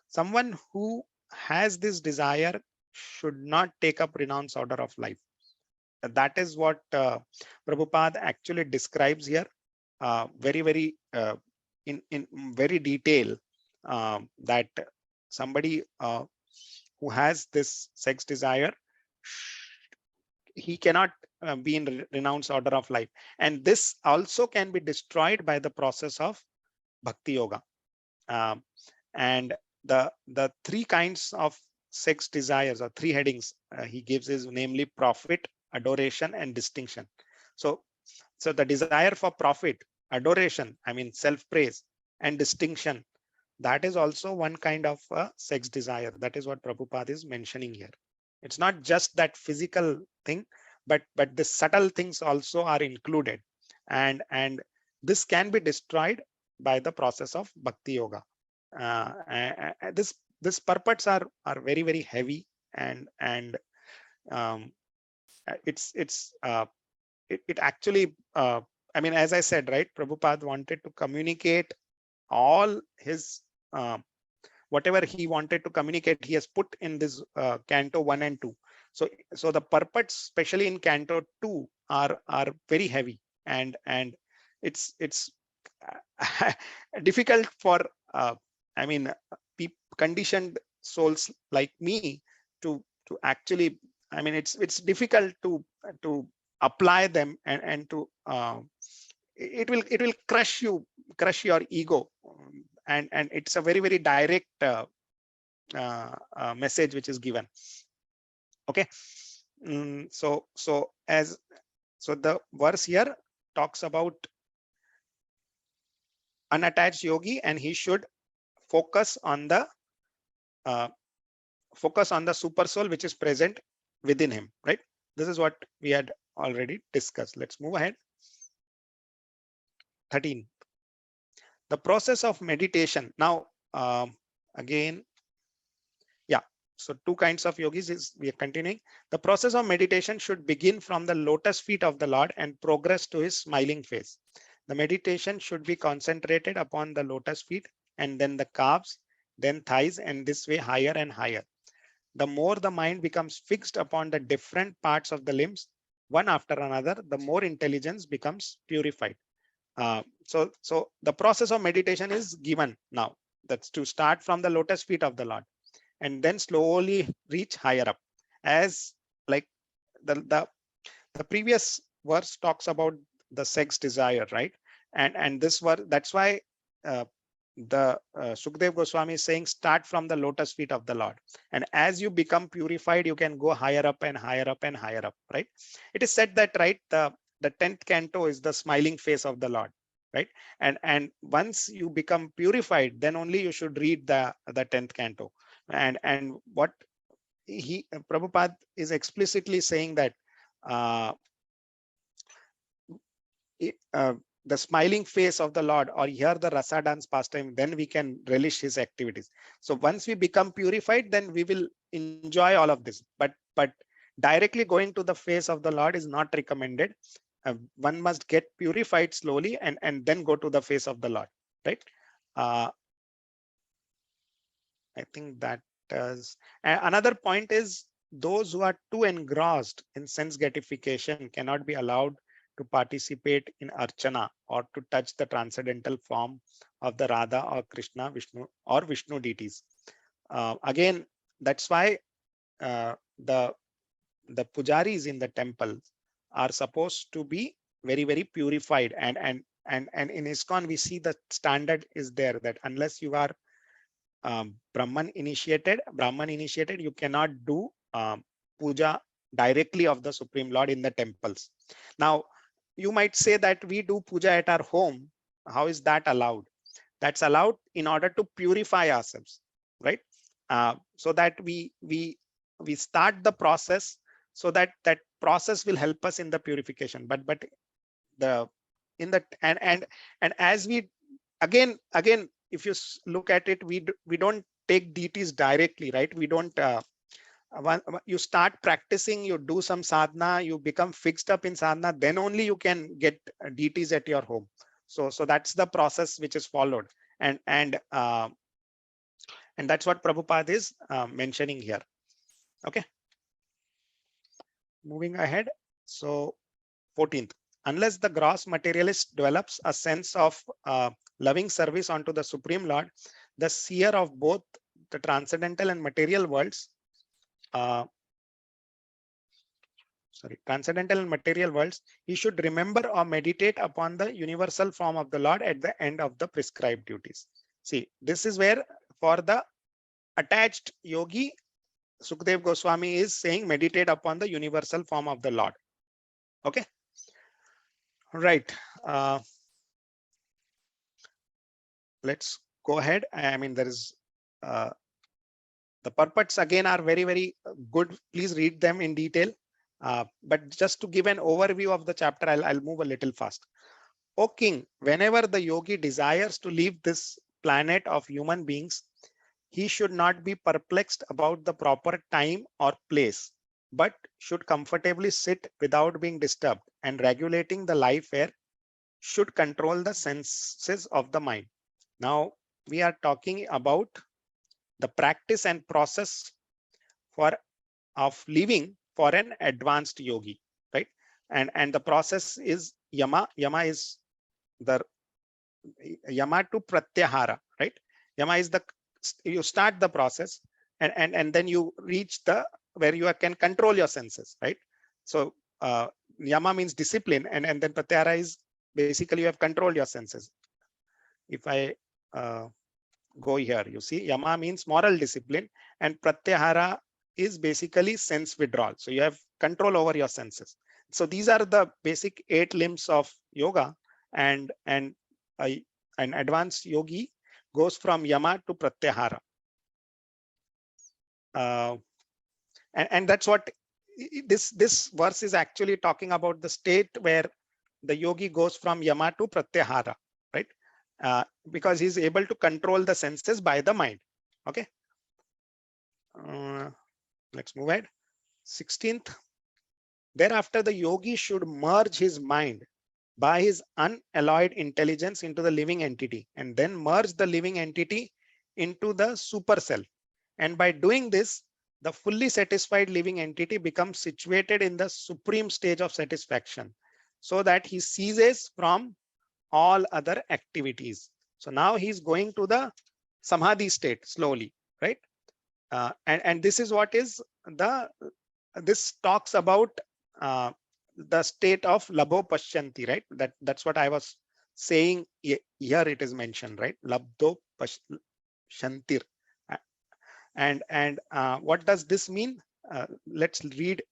Someone who has this desire should not take up renounced order of life. That is what Prabhupada actually describes here, in very detail, that somebody who has this sex desire he cannot be in renounced order of life. And this also can be destroyed by the process of bhakti yoga. And the three kinds of sex desires, or three headings he gives, is namely profit, adoration, and distinction. So the desire for profit, adoration, I mean self-praise, and distinction, that is also one kind of sex desire. That is what Prabhupada is mentioning here. It's not just that physical thing, but the subtle things also are included, and this can be destroyed by the process of bhakti yoga. This purports are very heavy, and um, it actually I mean, as I said, right, Prabhupada wanted to communicate all his whatever he wanted to communicate, he has put in this Canto 1 and 2. So the purports, especially in Canto 2, are very heavy, and it's difficult for I mean conditioned souls like me to actually, I mean, it's difficult to apply them, and to it will crush your ego, and it's a very direct message which is given. Okay. So the verse here talks about unattached yogi, and he should focus on the super soul which is present within him, right? This is what we had already discussed. Let's move ahead. 13. The process of meditation. Now again, yeah, so two kinds of yogis is we are continuing. The process of meditation should begin from the lotus feet of the Lord and progress to his smiling face. The meditation should be concentrated upon the lotus feet, and then the calves, then thighs, and this way higher and higher. The more the mind becomes fixed upon the different parts of the limbs, one after another, the more intelligence becomes purified. So the process of meditation is given now. That's to start from the lotus feet of the Lord, and then slowly reach higher up. As like the previous verse talks about the sex desire, right? And this verse, that's why uh, the Sukdev Goswami is saying start from the lotus feet of the Lord, and as you become purified, you can go higher up and higher up and higher up, right? It is said that, right, the 10th canto is the smiling face of the Lord, right? And once you become purified, then only you should read the 10th canto. And what Prabhupada is explicitly saying that uh, uh, the smiling face of the Lord, or hear the rasa dance pastime, then we can relish his activities. So once we become purified, then we will enjoy all of this. But directly going to the face of the Lord is not recommended. One must get purified slowly, and then go to the face of the Lord, right? I think that does. Another point is, those who are too engrossed in sense gratification cannot be allowed to participate in archana or to touch the transcendental form of the Radha or Krishna, Vishnu or Vishnu deities. Again, that's why the pujaris in the temple are supposed to be very purified, and in ISKCON we see the standard is there that unless you are Brahman initiated, you cannot do puja directly of the Supreme Lord in the temples. Now, you might say that we do puja at our home. How is that allowed? That's allowed in order to purify ourselves, right? So that we start the process, so that process will help us in the purification. But the in the and as we again if you look at it, we don't take deities directly, right? We don't you start practicing, you do some sadhana, you become fixed up in sadhana, then only you can get deities at your home. So that's the process which is followed, and that's what Prabhupada is mentioning here. Okay, moving ahead. So 14th, unless the gross materialist develops a sense of loving service onto the Supreme Lord, the seer of both the transcendental and material worlds, transcendental and material worlds, he should remember or meditate upon the universal form of the Lord at the end of the prescribed duties. See, this is where for the attached yogi, Sukdev Goswami is saying meditate upon the universal form of the Lord. Okay. Right. Let's go ahead. I mean, there is the purports again are very, very good. Please read them in detail. But just to give an overview of the chapter, I'll move a little fast. O king, whenever the yogi desires to leave this planet of human beings, he should not be perplexed about the proper time or place, but should comfortably sit without being disturbed, and regulating the life air should control the senses of the mind. Now we are talking about the practice and process of living for an advanced yogi, right? And the process is yama. Yama is the yama to pratyahara, right? Yama is the, you start the process and then you reach the where you can control your senses, right? So yama means discipline, and then pratyahara is basically you have controlled your senses. If I go here, you see yama means moral discipline, and pratyahara is basically sense withdrawal. So you have control over your senses. So these are the basic 8 limbs of yoga, and an advanced yogi goes from yama to pratyahara. And that's what this verse is actually talking about, the state where the yogi goes from yama to pratyahara, right? Because he's able to control the senses by the mind. Okay. Let's move ahead. 16th. Thereafter, the yogi should merge his mind by his unalloyed intelligence into the living entity, and then merge the living entity into the super self. And by doing this, the fully satisfied living entity becomes situated in the supreme stage of satisfaction, so that he ceases from all other activities. So now he's going to the samadhi state slowly, right? And this is what is the, this talks about the state of labdho pashyanti, right? That's what I was saying here. It is mentioned, right? Labdho pashyantir. And what does this mean? Let's read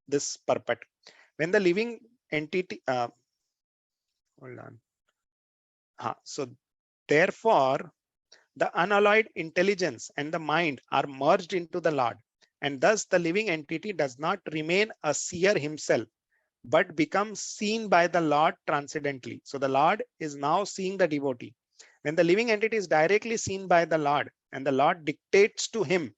this purport. When the living entity, hold on. So therefore, the unalloyed intelligence and the mind are merged into the Lord, and thus the living entity does not remain a seer himself, but becomes seen by the Lord transcendently. So the Lord is now seeing the devotee. When the living entity is directly seen by the Lord, and the Lord dictates to him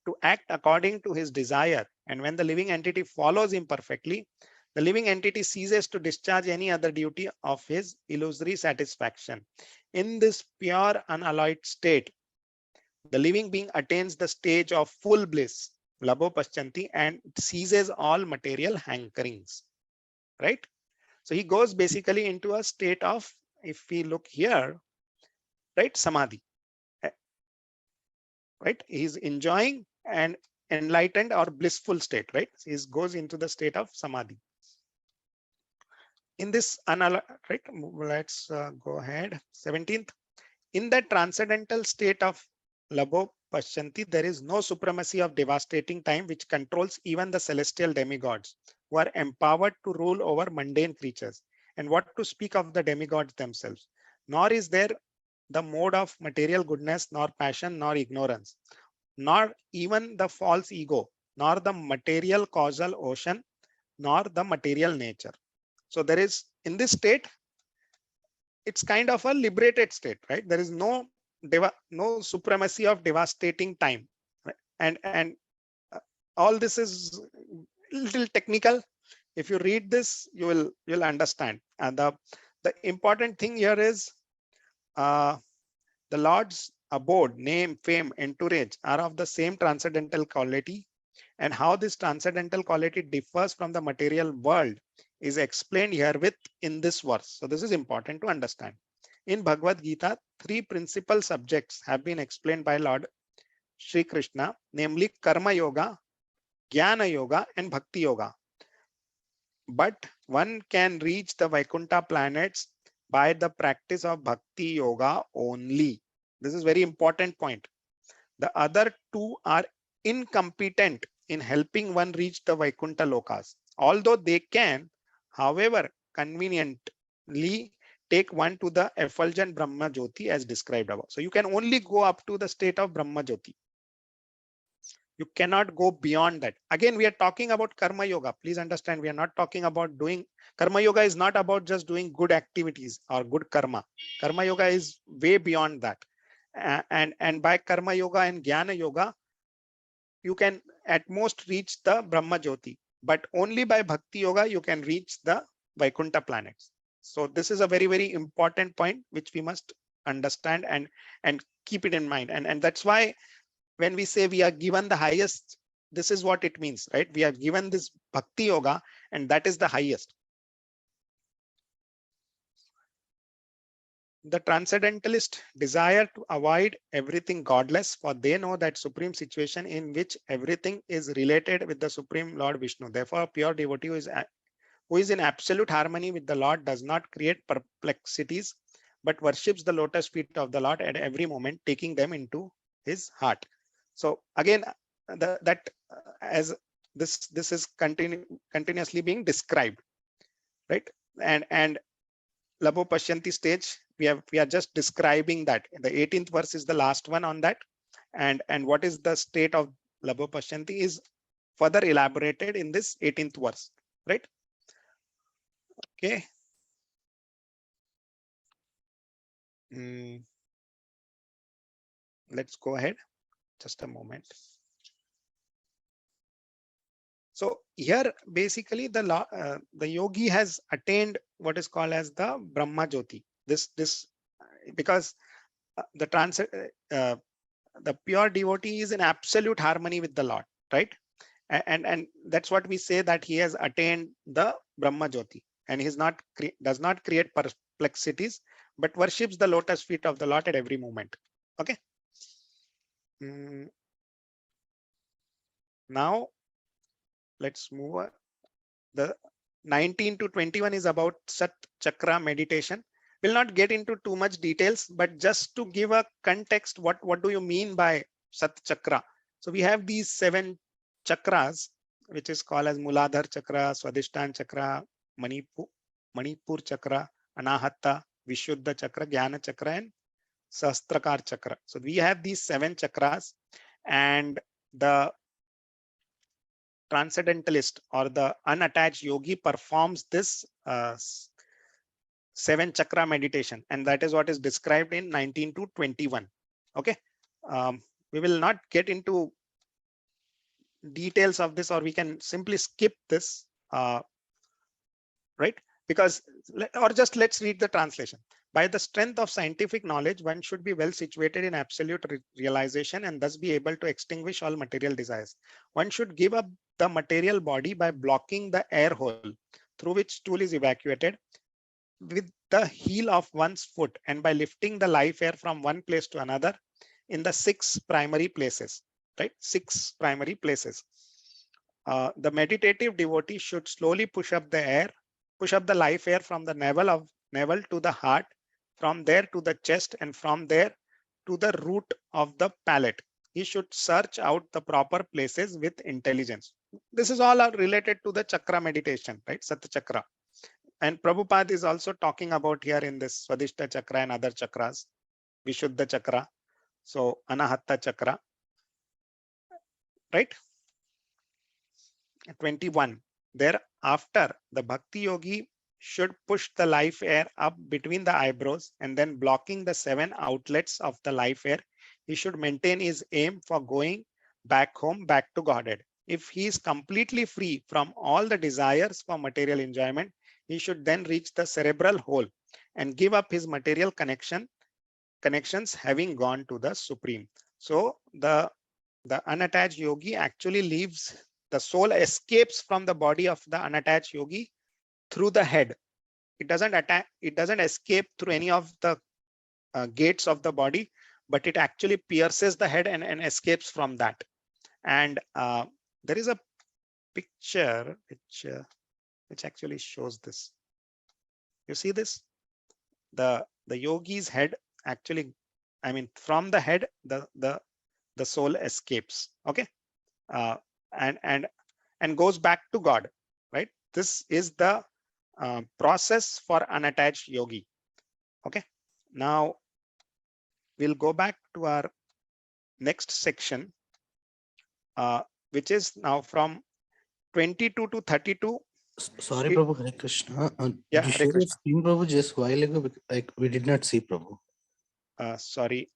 to act according to his desire, and when the living entity follows him perfectly, the living entity ceases to discharge any other duty of his illusory satisfaction. In this pure unalloyed state, the living being attains the stage of full bliss, labdho pashyanti, and ceases all material hankerings, right? So he goes basically into a state of, if we look here, right, samadhi, right? He's enjoying an enlightened or blissful state, right? He goes into the state of samadhi. In this right, let's go ahead. 17th. In the transcendental state of labdho pashyanti, there is no supremacy of devastating time which controls even the celestial demigods, who are empowered to rule over mundane creatures. And what to speak of the demigods themselves? Nor is there the mode of material goodness, nor passion, nor ignorance, nor even the false ego, nor the material causal ocean, nor the material nature. So there is, in this state, it's kind of a liberated state, right? There is no supremacy of devastating time, right? And all this is a little technical. If you read this, you'll understand. And the important thing here is the Lord's abode, name, fame, entourage are of the same transcendental quality, and how this transcendental quality differs from the material world is explained herewith in this verse. So this is important to understand. In Bhagavad Gita, 3 principal subjects have been explained by Lord Shri Krishna, namely Karma Yoga, Jnana Yoga, and Bhakti Yoga. but one can reach the Vaikuntha planets by the practice of Bhakti Yoga only. This is very important point. The other two are incompetent in helping one reach the Vaikuntha lokas. Although they can, however, conveniently take one to the effulgent Brahma Jyoti as described above. So you can only go up to the state of Brahma Jyoti. You cannot go beyond that. Again, we are talking about Karma Yoga. Please understand, we are not talking about doing Karma Yoga is not about just doing good activities or good karma. Karma Yoga is way beyond that. And by Karma Yoga and Jnana Yoga, you can at most reach the Brahma Jyoti, but only by Bhakti Yoga you can reach the Vaikuntha planets. So this is a very, very important point which we must understand and keep it in mind. And that's why when we say we are given the highest, this is what it means, right? We are given this Bhakti Yoga and that is the highest. The transcendentalist desire to avoid everything godless, for they know that supreme situation in which everything is related with the Supreme Lord Vishnu. Therefore, a pure devotee who is in absolute harmony with the Lord does not create perplexities, but worships the lotus feet of the Lord at every moment, taking them into his heart. So again, as this is continuously being described, right? And Labo Pashyanti stage, we are just describing that. The 18th verse is the last one on that. And what is the state of Labo Pashyanti is further elaborated in this 18th verse, right? Okay. Let's go ahead. Just a moment. So here basically the yogi has attained what is called as the Brahma Jyoti. This because the pure devotee is in absolute harmony with the Lord, right? And that's what we say, that he has attained the Brahma Jyoti, and he's not does not create perplexities, but worships the lotus feet of the Lord at every moment. Okay. Now let's move on. The 19 to 21 is about Sat Chakra meditation. We'll not get into too much details, but just to give a context, what do you mean by Sat Chakra? So we have these 7 chakras, which is called as Muladhar Chakra, Swadhisthana Chakra, Manipur Chakra, Anahata, Vishuddha Chakra, Jnana Chakra, and Sahasrakar Chakra. So we have these 7 chakras, and the transcendentalist or the unattached yogi performs this 7 chakra meditation, and that is what is described in 19 to 21. Okay. We will not get into details of this, or we can simply skip this, right? Because, or just let's read the translation. By the strength of scientific knowledge, one should be well situated in absolute realization and thus be able to extinguish all material desires. One should give up the material body by blocking the air hole through which stool is evacuated with the heel of one's foot, and by lifting the life air from one place to another in the 6 primary places, right? 6 primary places. The meditative devotee should slowly push up the life air from the navel to the heart, from there to the chest, and from there to the root of the palate. He should search out the proper places with intelligence. This is all related to the chakra meditation, right? Sat Chakra. And Prabhupada is also talking about here in this Swadhisthana Chakra and other chakras, Vishuddha Chakra, so Anahata Chakra, right? 21. Thereafter, the Bhakti Yogi should push the life air up between the eyebrows, and then blocking the 7 outlets of the life air, he should maintain his aim for going back home, back to Godhead. If he is completely free from all the desires for material enjoyment, he should then reach the cerebral hole and give up his material connections, having gone to the Supreme. So the unattached yogi actually leaves, the soul escapes from the body of the unattached yogi through the head. It doesn't escape through any of the gates of the body, but it actually pierces the head and escapes from that. And there is a picture which which actually shows this. You see this? The yogi's head actually, I mean, from the head, the soul escapes. Okay, and goes back to God. Right. This is the process for unattached yogi. Okay. Now we'll go back to our next section, which is now from 22 to 32. Sorry, Prabhu, Hare Krishna. Yeah, You Hare shared your Krishna. screen, Prabhu, just a while ago. Like we did not see, Prabhu. Sorry.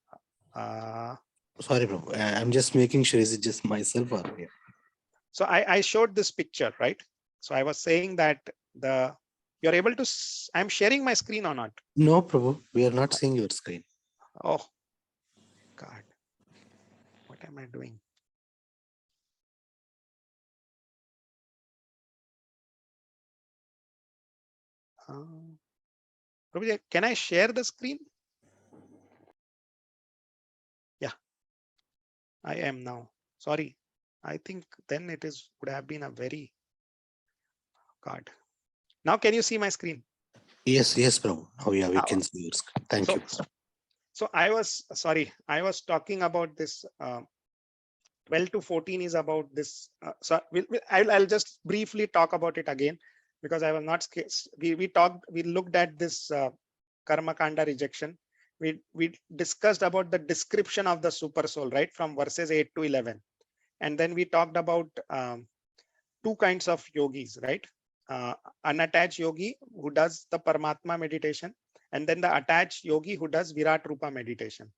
Uh, Sorry, Prabhu. I'm just making sure. Is it just myself or here? so I showed this picture, right? So I was saying that you're able to. I'm sharing my screen or not? No, Prabhu. We are not seeing your screen. Oh God, what am I doing? Prabhuji, can I share the screen? Yeah, I am now. Sorry, I think then it would have been a very God. Now can you see my screen? Yes, Prabhu. Oh, yeah, we can see your screen. Thank so, you. So I was talking about this. 12 to 14 is about this. I'll just briefly talk about it again, because I was not. We looked at this karma kanda rejection. We discussed about the description of the super soul, right, from verses 8 to 11, and then we talked about two kinds of yogis, right? Unattached yogi who does the Paramatma meditation, and then the attached yogi who does Virat Rupa meditation.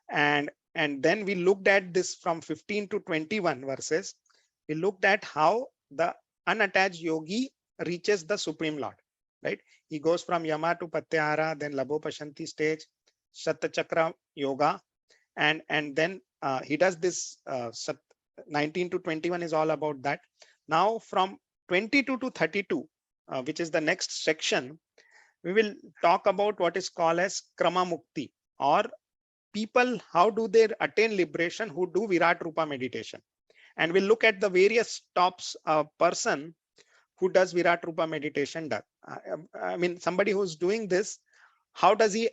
And then we looked at this from 15 to 21 verses. We looked at how the unattached yogi reaches the Supreme Lord, right? He goes from Yama to Pratyahara, then Labopashanti stage, Satachakra yoga, and then he does this 19 to 21 is all about that. Now from 22 to 32, which is the next section, we will talk about what is called as Krama Mukti, or people, how do they attain liberation who do Virat Rupa meditation. And we'll look at the various stops a person who does Virat Rupa meditation does. I mean, somebody who's doing this, how does he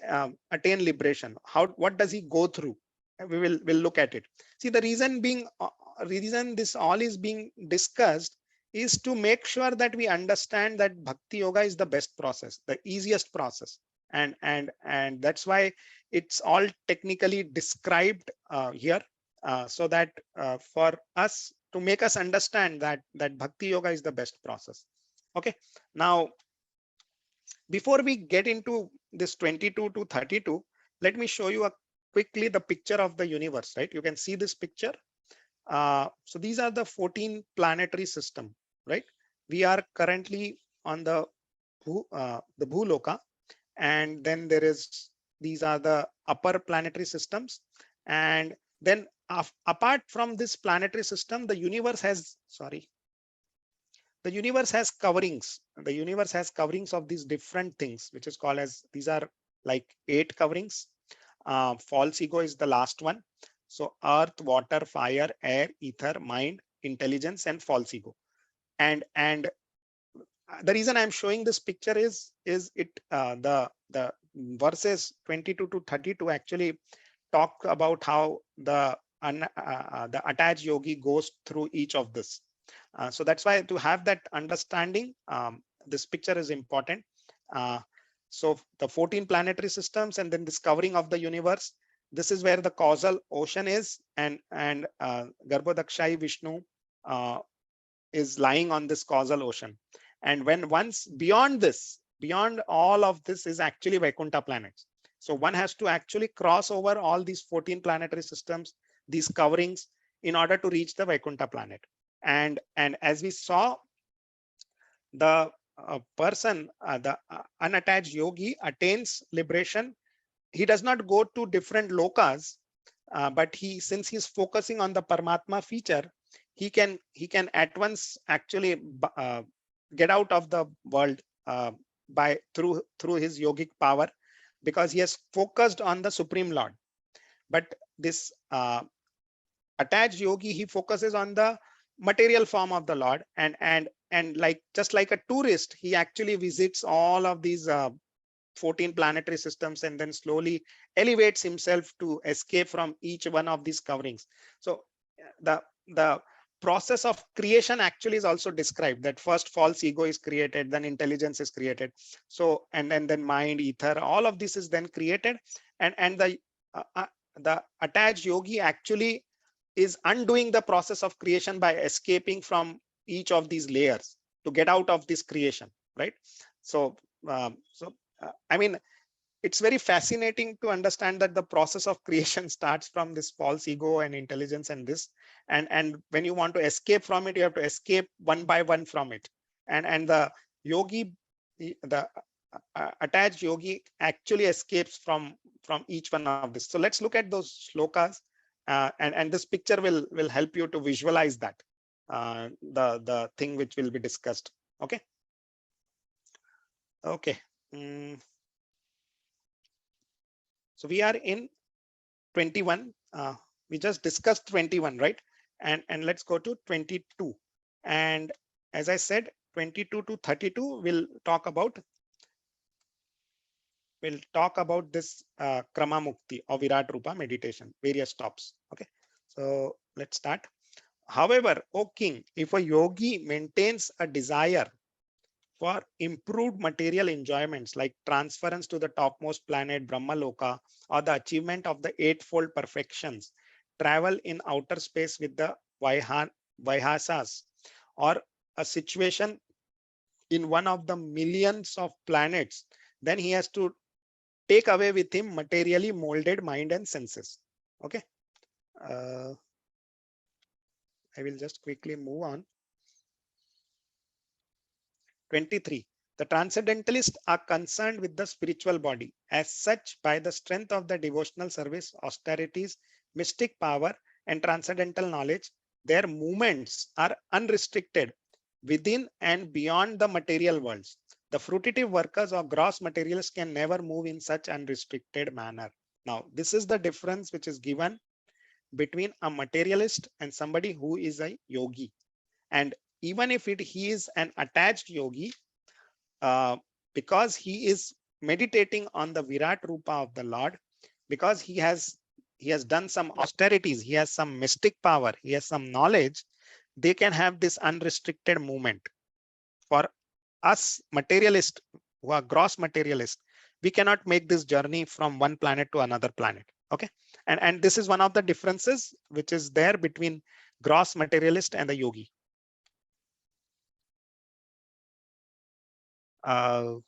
attain liberation? What does he go through? We'll look at it. See, the reason this all is being discussed is to make sure that we understand that Bhakti Yoga is the best process, the easiest process. And that's why it's all technically described here, so that for us to make us understand that Bhakti Yoga is the best process. Okay. Now, before we get into this 22 to 32, let me show you quickly the picture of the universe, right? You can see this picture. So these are the 14 planetary system, right? We are currently on the Bhuloka, and then these are the upper planetary systems. And then apart from this planetary system, the universe has, the universe has coverings. The universe has coverings of these different things, which is called as, these are like 8 coverings. False ego is the last one. So earth, water, fire, air, ether, mind, intelligence, and false ego. And the reason I'm showing this picture is it the verses 22 to 32 actually talk about how the attached yogi goes through each of this. So that's why, to have that understanding, this picture is important. So the 14 planetary systems, and then this covering of the universe, this is where the causal ocean is, and Garbhodakshai Vishnu is lying on this causal ocean. And once beyond all of this is actually Vaikuntha planets. So one has to actually cross over all these 14 planetary systems, these coverings, in order to reach the Vaikuntha planet. And as we saw, the person, the unattached yogi, attains liberation. He does not go to different lokas, but since he's focusing on the Paramatma feature, he can at once actually get out of the world through his yogic power, because he has focused on the Supreme Lord. But this attached yogi, he focuses on the material form of the Lord, and like just like a tourist, he actually visits all of these 14 planetary systems and then slowly elevates himself to escape from each one of these coverings. So the process of creation actually is also described, that first false ego is created, then intelligence is created, so and then mind, ether, all of this is then created, and the attached yogi actually is undoing the process of creation by escaping from each of these layers to get out of this creation, right? So I mean, it's very fascinating to understand that the process of creation starts from this false ego and intelligence and this, and when you want to escape from it, you have to escape one by one from it, and the yogi, the attached yogi actually escapes from each one of this. So let's look at those shlokas, and this picture will help you to visualize that, the thing which will be discussed. Okay. Okay. So we are in 21. We just discussed 21, right? And let's go to 22. And as I said, 22 to 32, we'll talk about this Krama Mukti or Virat Rupa meditation, various stops. Okay, so let's start. However, O king, if a yogi maintains a desire for improved material enjoyments like transference to the topmost planet Brahmaloka, or the achievement of the eightfold perfections, travel in outer space with the Vaihasas, or a situation in one of the millions of planets, then he has to take away with him materially molded mind and senses. Okay. I will just quickly move on. 23. The transcendentalists are concerned with the spiritual body. As such, by the strength of the devotional service, austerities, mystic power, and transcendental knowledge, their movements are unrestricted within and beyond the material worlds. The fruitive workers or gross materialists can never move in such unrestricted manner. Now, this is the difference which is given between a materialist and somebody who is a yogi. And even if he is an attached yogi, because he is meditating on the Virat Rupa of the Lord, because he has done some austerities, he has some mystic power, he has some knowledge, they can have this unrestricted movement. For us materialists who are gross materialists, we cannot make this journey from one planet to another planet. Okay, and this is one of the differences which is there between gross materialist and the yogi. O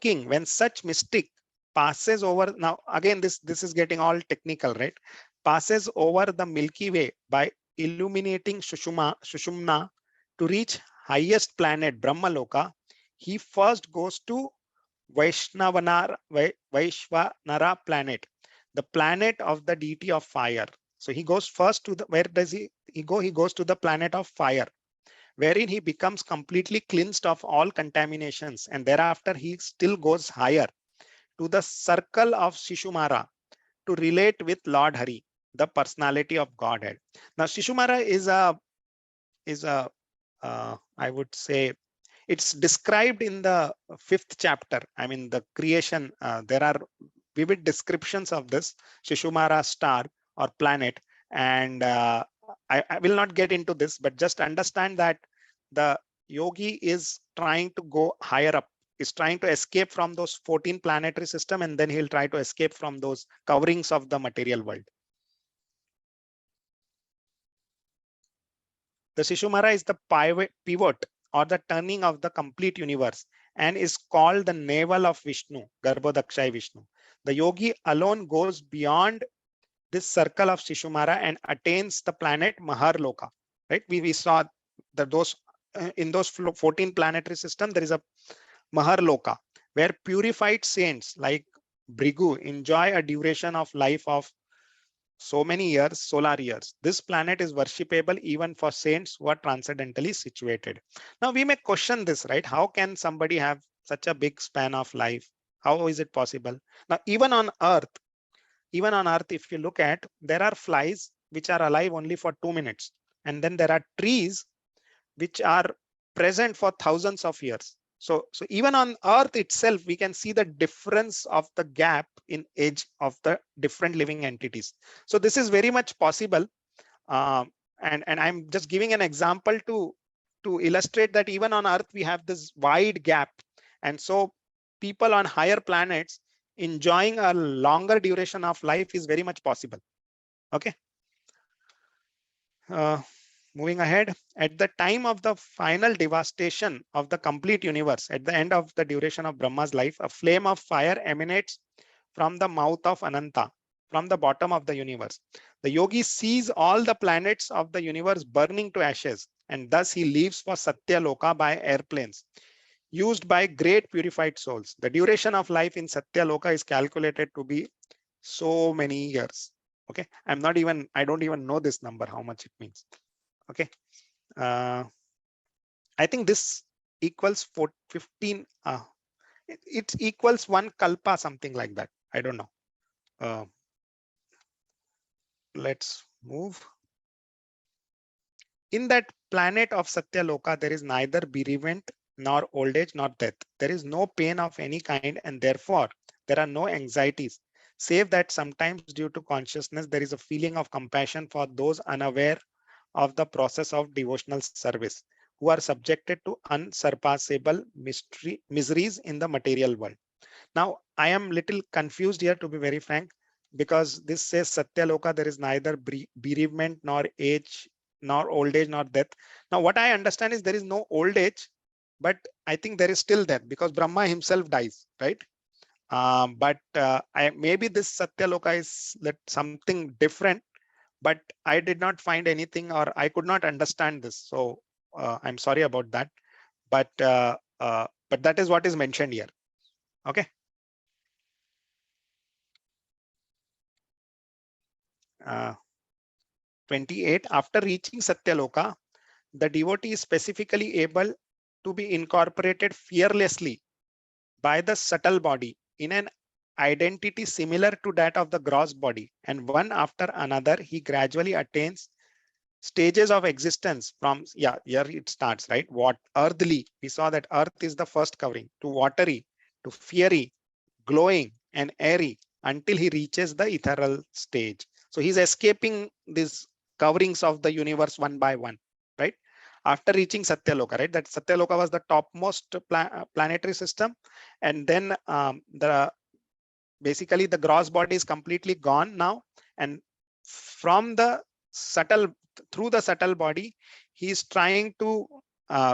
king, when such mystic passes over, now again this is getting all technical, right? Passes over the Milky Way by illuminating Sushumna to reach highest planet Brahmaloka, he first goes to Vaishvanara planet, the planet of the deity of fire. So he goes first to the, where does he go? He goes to the planet of fire, wherein he becomes completely cleansed of all contaminations, and thereafter he still goes higher to the circle of Shishumara to relate with Lord Hari, the personality of Godhead. Now Shishumara is a I would say it's described in the 5th chapter. I mean the creation, there are vivid descriptions of this Shishumara star or planet, and I will not get into this, but just understand that the yogi is trying to go higher up, is trying to escape from those 14 planetary system, and then he'll try to escape from those coverings of the material world. The Shishumara is the pivot or the turning of the complete universe and is called the navel of Vishnu, Garbhodakshai Vishnu. The yogi alone goes beyond this circle of Shishumara and attains the planet Maharloka. Right? We saw that those in those 14 planetary systems, there is a Maharloka where purified saints like Brigu enjoy a duration of life of so many years, solar years. This planet is worshipable even for saints who are transcendentally situated. Now we may question this, right? How can somebody have such a big span of life? How is it possible? Now, even on Earth, if you look at, there are flies which are alive only for 2 minutes. And then there are trees which are present for thousands of years. So even on Earth itself, we can see the difference of the gap in age of the different living entities. So this is very much possible. And I'm just giving an example to illustrate that even on Earth, we have this wide gap. And so people on higher planets enjoying a longer duration of life is very much possible. Okay. Moving ahead, at the time of the final devastation of the complete universe, at the end of the duration of Brahma's life, a flame of fire emanates from the mouth of Ananta, from the bottom of the universe. The yogi sees all the planets of the universe burning to ashes, and thus he leaves for Satya Loka by airplanes used by great purified souls. The duration of life in Satya Loka is calculated to be so many years. Okay, I don't even know this number, how much it means. Okay, I think this equals 15. It equals 1 kalpa, something like that. I don't know. Let's move. In that planet of Satya Loka, there is neither bereavement nor old age nor death. There is no pain of any kind, and therefore there are no anxieties, save that sometimes due to consciousness there is a feeling of compassion for those unaware of the process of devotional service, who are subjected to unsurpassable miseries in the material world. Now, I am little confused here, to be very frank, because this says Satya Loka, there is neither bereavement nor age, nor old age, nor death. Now, what I understand is there is no old age, but I think there is still death because Brahma himself dies, right? Maybe this Satya Loka is something different, but I did not find anything, or I could not understand this. So I'm sorry about that. But that is what is mentioned here. Okay. 28. After reaching Satyaloka, the devotee is specifically able to be incorporated fearlessly by the subtle body in an identity similar to that of the gross body, and one after another he gradually attains stages of existence from, here it starts, right? What earthly, we saw that earth is the first covering, to watery, to fiery, glowing and airy, until he reaches the ethereal stage. So he's escaping these coverings of the universe one by one, right? After reaching Satyaloka, right? That Satyaloka was the topmost planetary system. And then basically the gross body is completely gone now. And from the subtle, through the subtle body, he's trying to,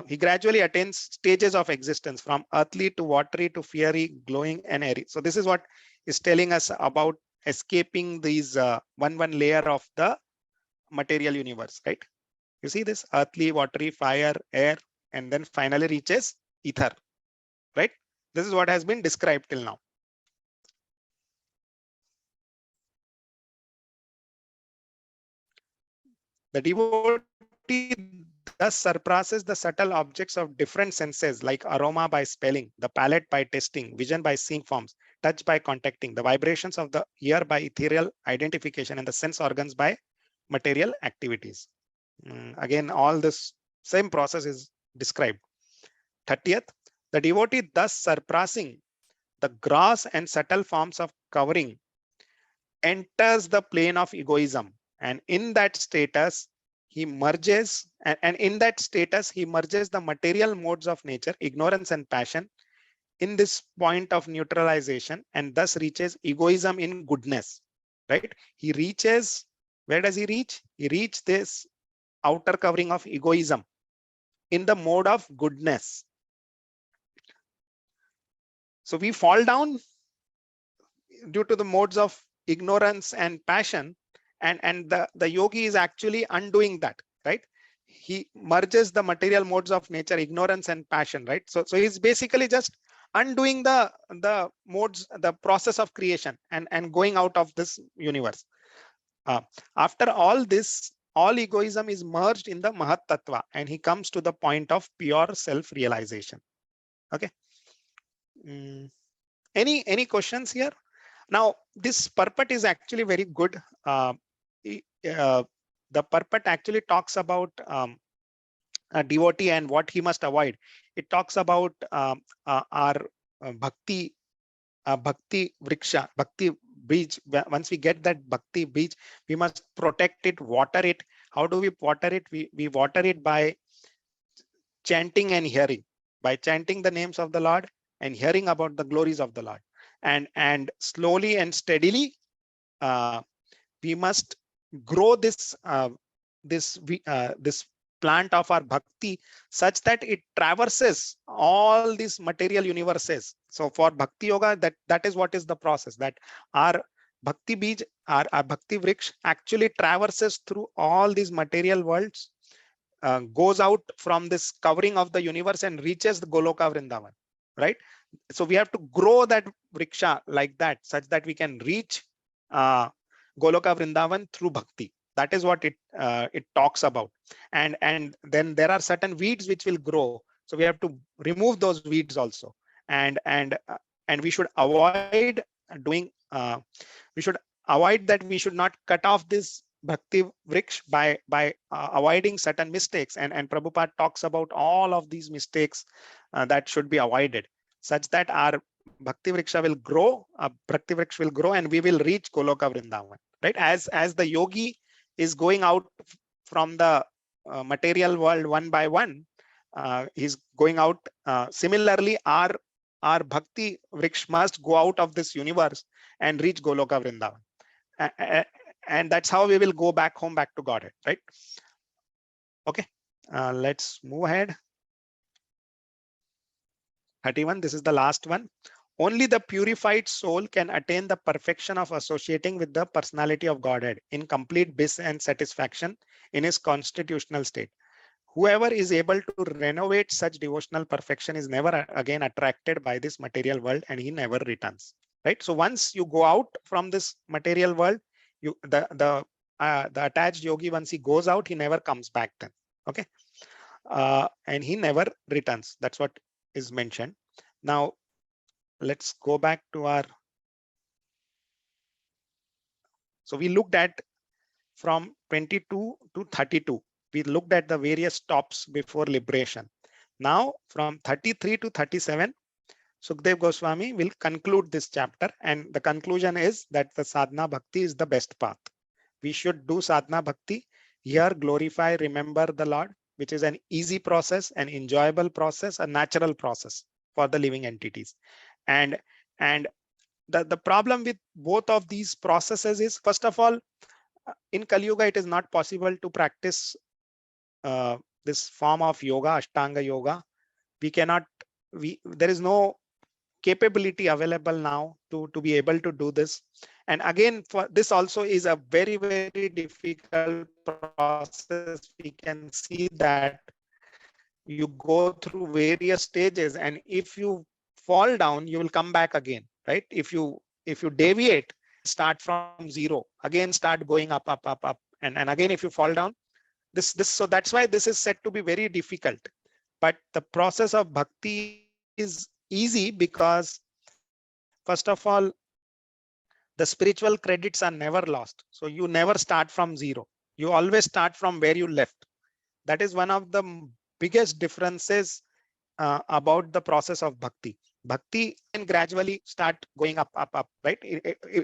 he gradually attains stages of existence from earthly to watery to fiery, glowing and airy. So this is what is telling us about escaping these one layer of the material universe, right? You see this earthly, watery, fire, air, and then finally reaches ether, right? This is what has been described till now. The devotee thus surpasses the subtle objects of different senses, like aroma by smelling, the palate by tasting, vision by seeing forms, touch by contacting, the vibrations of the ear by ethereal identification, and the sense organs by material activities. Again, all this same process is described. 30th, the devotee thus surpassing the gross and subtle forms of covering enters the plane of egoism, and in that status he merges, and in that status he merges the material modes of nature, ignorance and passion, in this point of neutralization, and thus reaches egoism in goodness, right? He reaches, where does he reach? He reaches this outer covering of egoism in the mode of goodness. So we fall down due to the modes of ignorance and passion, and the yogi is actually undoing that, right? He merges the material modes of nature, ignorance and passion, right? So he's basically just undoing the modes, the process of creation, and going out of this universe. After all this, all egoism is merged in the Mahat Tattva, and he comes to the point of pure self-realization. Okay. Any questions here? Now, this purport is actually very good. the purport actually talks about a devotee and what he must avoid. It talks about our bhakti vriksha, bhakti beach. Once we get that bhakti beach, we must protect it, water it. How do we water it? We water it by chanting and hearing, by chanting the names of the Lord and hearing about the glories of the Lord. And slowly and steadily, we must grow this plant of our bhakti such that it traverses all these material universes. So for bhakti yoga, that is what is the process, that our bhakti bij, our bhakti vriksh actually traverses through all these material worlds, goes out from this covering of the universe and reaches the Goloka Vrindavan, right? So we have to grow that vriksha like that, such that we can reach Goloka Vrindavan through bhakti. That is what it talks about. And then there are certain weeds which will grow. So we have to remove those weeds also. And we should avoid doing. We should avoid that. We should not cut off this bhakti vriksh by avoiding certain mistakes. And Prabhupada talks about all of these mistakes that should be avoided, such that our bhakti vriksha will grow, bhakti vriksha will grow, and we will reach Goloka Vrindavan. Right? As the yogi is going out from the material world one by one, he's going out. Similarly, our bhakti vriksha must go out of this universe and reach Goloka Vrindavan. And that's how we will go back home, back to Godhead, right? Okay, let's move ahead. 31, this is the last one. Only the purified soul can attain the perfection of associating with the personality of Godhead in complete bliss and satisfaction in his constitutional state. Whoever is able to renovate such devotional perfection is never again attracted by this material world, and he never returns. Right? So once you go out from this material world, the attached yogi, once he goes out, he never comes back then. Okay, and he never returns. That's what is mentioned. Now let's go back to our. So we looked at from 22 to 32. We looked at the various stops before liberation. Now from 33 to 37, Sukdev Goswami will conclude this chapter, and the conclusion is that the sadhana bhakti is the best path. We should do sadhana bhakti, here glorify, remember the Lord, which is an easy process, an enjoyable process, a natural process for the living entities. And the problem with both of these processes is, first of all, in Kali Yuga, it is not possible to practice this form of yoga, Ashtanga yoga. We cannot, there is no capability available now to be able to do this. And again, for this also is a very, very difficult process. We can see that you go through various stages, and if you fall down, you will come back again, right? If you deviate, start from zero, again start going up, and again if you fall down, this so that's why this is said to be very difficult. But the process of bhakti is easy because, first of all, the spiritual credits are never lost. So you never start from zero. You always start from where you left. That is one of the biggest differences about the process of bhakti. Bhakti can gradually start going up, right?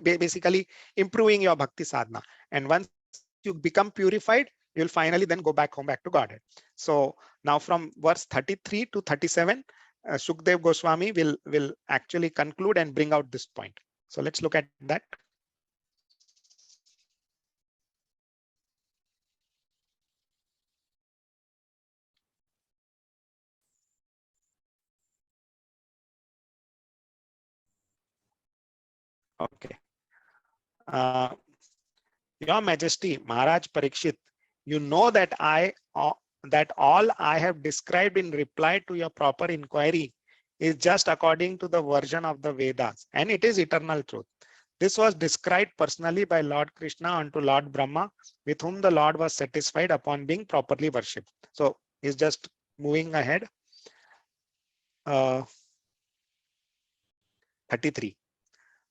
Basically improving your bhakti sadhana. And once you become purified, you'll finally then go back home, back to Godhead. So now from verse 33 to 37, Sukdev Goswami will actually conclude and bring out this point. So let's look at that. Okay. Your Majesty, Maharaj Parikshit, you know that that all I have described in reply to your proper inquiry is just according to the version of the Vedas, and it is eternal truth. This was described personally by Lord Krishna unto Lord Brahma, with whom the Lord was satisfied upon being properly worshipped. So he's just moving ahead. 33.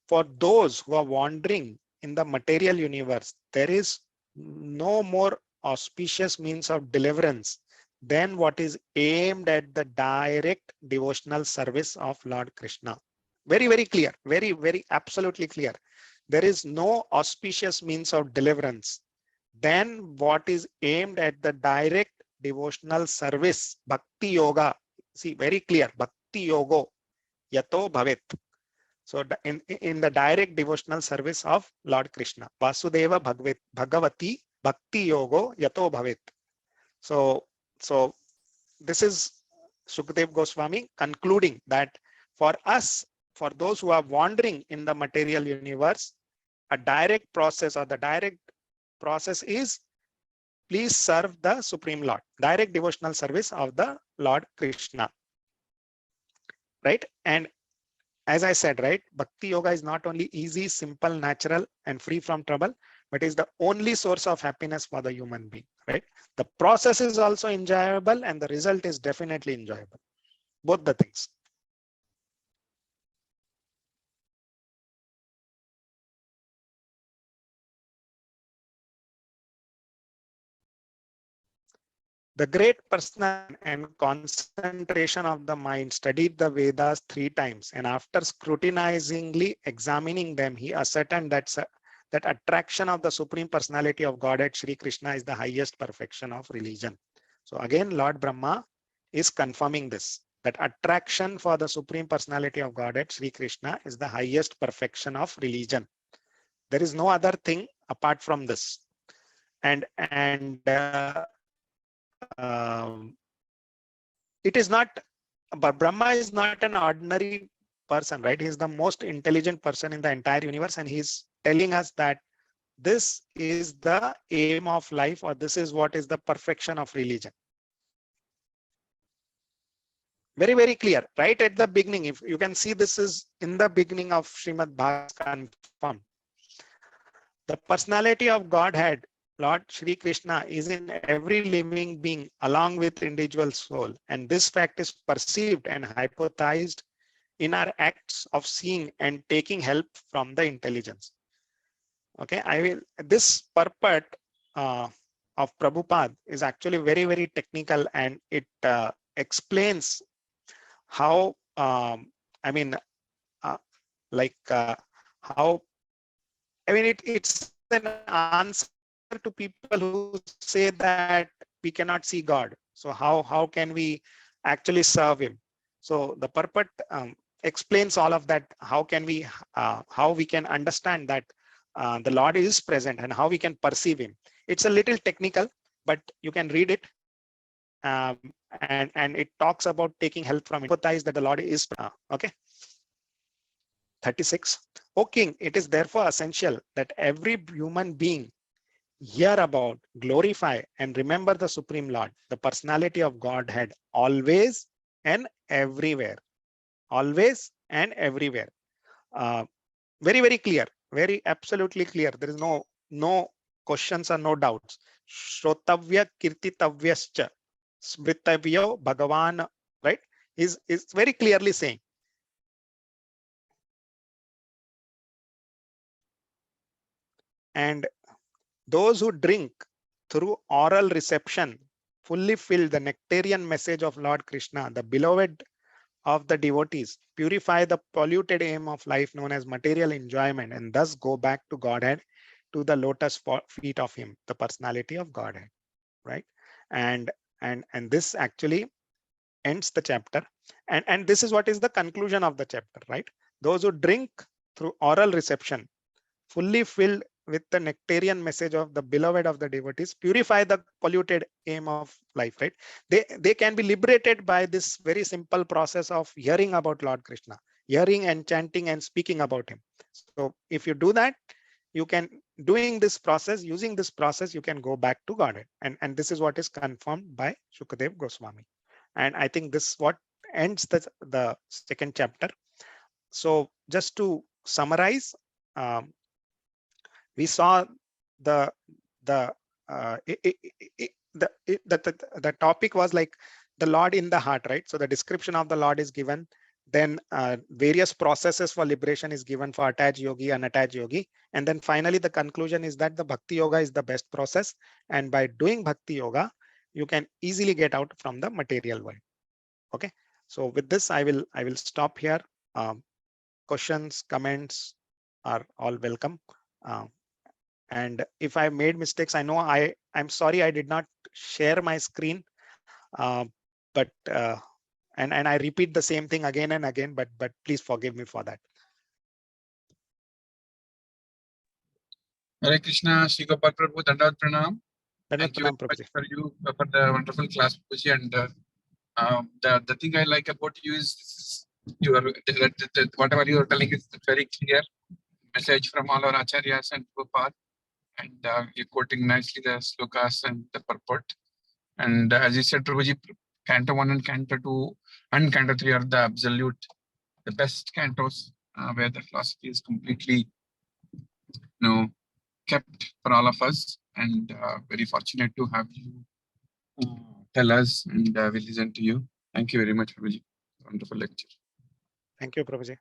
For those who are wandering in the material universe, there is no more auspicious means of deliverance than what is aimed at the direct devotional service of Lord Krishna. Very, very clear, very, very absolutely clear. There is no auspicious means of deliverance than what is aimed at the direct devotional service, bhakti yoga. See, very clear, bhakti yoga, yato bhavet. So in the direct devotional service of Lord Krishna, Vasudeva Bhagavati Bhakti Yogo Yato Bhavet. So this is Sukadev Goswami concluding that for us, for those who are wandering in the material universe, a direct process or the direct process is please serve the Supreme Lord, direct devotional service of the Lord Krishna. Right? And as I said, right, Bhakti Yoga is not only easy, simple, natural, and free from trouble, but is the only source of happiness for the human being, right? The process is also enjoyable and the result is definitely enjoyable. Both the things. The great person and concentration of the mind studied the Vedas 3 times, and after scrutinizingly examining them, he ascertained that attraction of the Supreme Personality of Godhead, Shri Krishna, is the highest perfection of religion. So again, Lord Brahma is confirming this, that attraction for the Supreme Personality of Godhead, Shri Krishna, is the highest perfection of religion. There is no other thing apart from this. And it is not, but Brahma is not an ordinary person, right? He is the most intelligent person in the entire universe, and he's telling us that this is the aim of life, or this is what is the perfection of religion. Very, very clear, right at the beginning. If you can see, this is in the beginning of Srimad Bhagavatam confirmed. The personality of Godhead, Lord Shri Krishna, is in every living being along with individual soul. And this fact is perceived and hypothesized in our acts of seeing and taking help from the intelligence. Okay, this purport of Prabhupada is actually very, very technical, and it explains how, it's an answer to people who say that we cannot see God. So how can we actually serve him? So the purport explains all of that. How we can understand that the Lord is present and how we can perceive him. It's a little technical, but you can read it. And it talks about taking help from empathize that the Lord is okay. 36. O King, it is therefore essential that every human being hear about, glorify, and remember the Supreme Lord, the personality of Godhead, always and everywhere. Always and everywhere. Very, very clear. Very absolutely clear. There is no questions or no doubts. Shrotavya kirtitavyascha smritavyo Bhagavan, right? Is very clearly saying. And those who drink through oral reception fully fill the nectarian message of Lord Krishna, the beloved of the devotees, purify the polluted aim of life known as material enjoyment, and thus go back to Godhead, to the lotus feet of him, the personality of Godhead, right? And this actually ends the chapter, and this is what is the conclusion of the chapter, right? Those who drink through oral reception, fully filled with the nectarian message of the beloved of the devotees, purify the polluted aim of life, right? They can be liberated by this very simple process of hearing about Lord Krishna, hearing and chanting and speaking about him. So if you do that, you can, doing this process, using this process, you can go back to Godhead. And this is what is confirmed by Sukadev Goswami. And I think this what ends the second chapter. So just to summarize, we saw the topic was like the Lord in the heart, right? So the description of the Lord is given. Then various processes for liberation is given for attached yogi, unattached yogi. And then finally, the conclusion is that the bhakti yoga is the best process. And by doing bhakti yoga, you can easily get out from the material world. Okay. So with this, I will stop here. Questions, comments are all welcome. And if I made mistakes, I know I'm sorry I did not share my screen. But and I repeat the same thing again and again, but please forgive me for that. Hare Krishna, Shreegopal Prabhuji, Dandavat Pranam. Thank you very much Prabhuji. for you for the wonderful class, Prabhuji. And the thing I like about you is whatever you are telling is very clear message from all our acharyas and Prabhupada. And you're quoting nicely the slokas and the purport. And as you said, Prabhuji, Canto 1 and Canto 2 and Canto 3 are the best cantos where the philosophy is completely, kept for all of us. And very fortunate to have you tell us, and we listen to you. Thank you very much, Prabhuji. Wonderful lecture. Thank you, Prabhuji.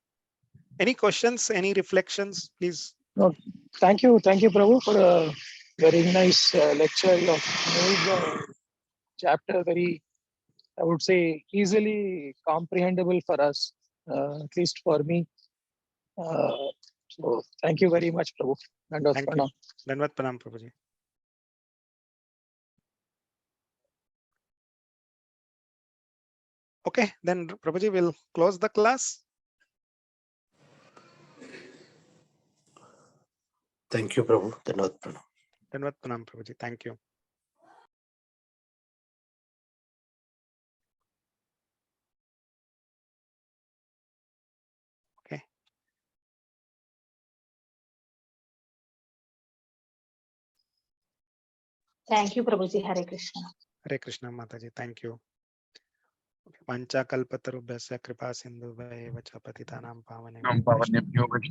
Any questions, any reflections, please? No, thank you, Prabhu, for a very nice lecture. You have made the chapter very, I would say, easily comprehensible for us, at least for me. So thank you very much, Prabhu. Thank you. Dandavat Pranam, Prabhuji. Okay, then Prabhuji will close the class. Thank you, Prabhu. Dandavat Pranam. Dandavat Pranam, Prabhuji. Thank you. Okay. Thank you, Prabhuji. Hare Krishna. Hare Krishna, Mataji. Thank you. Pancha kalpatarubhyasya kripa sindhu vacha patitanam pavanebhyo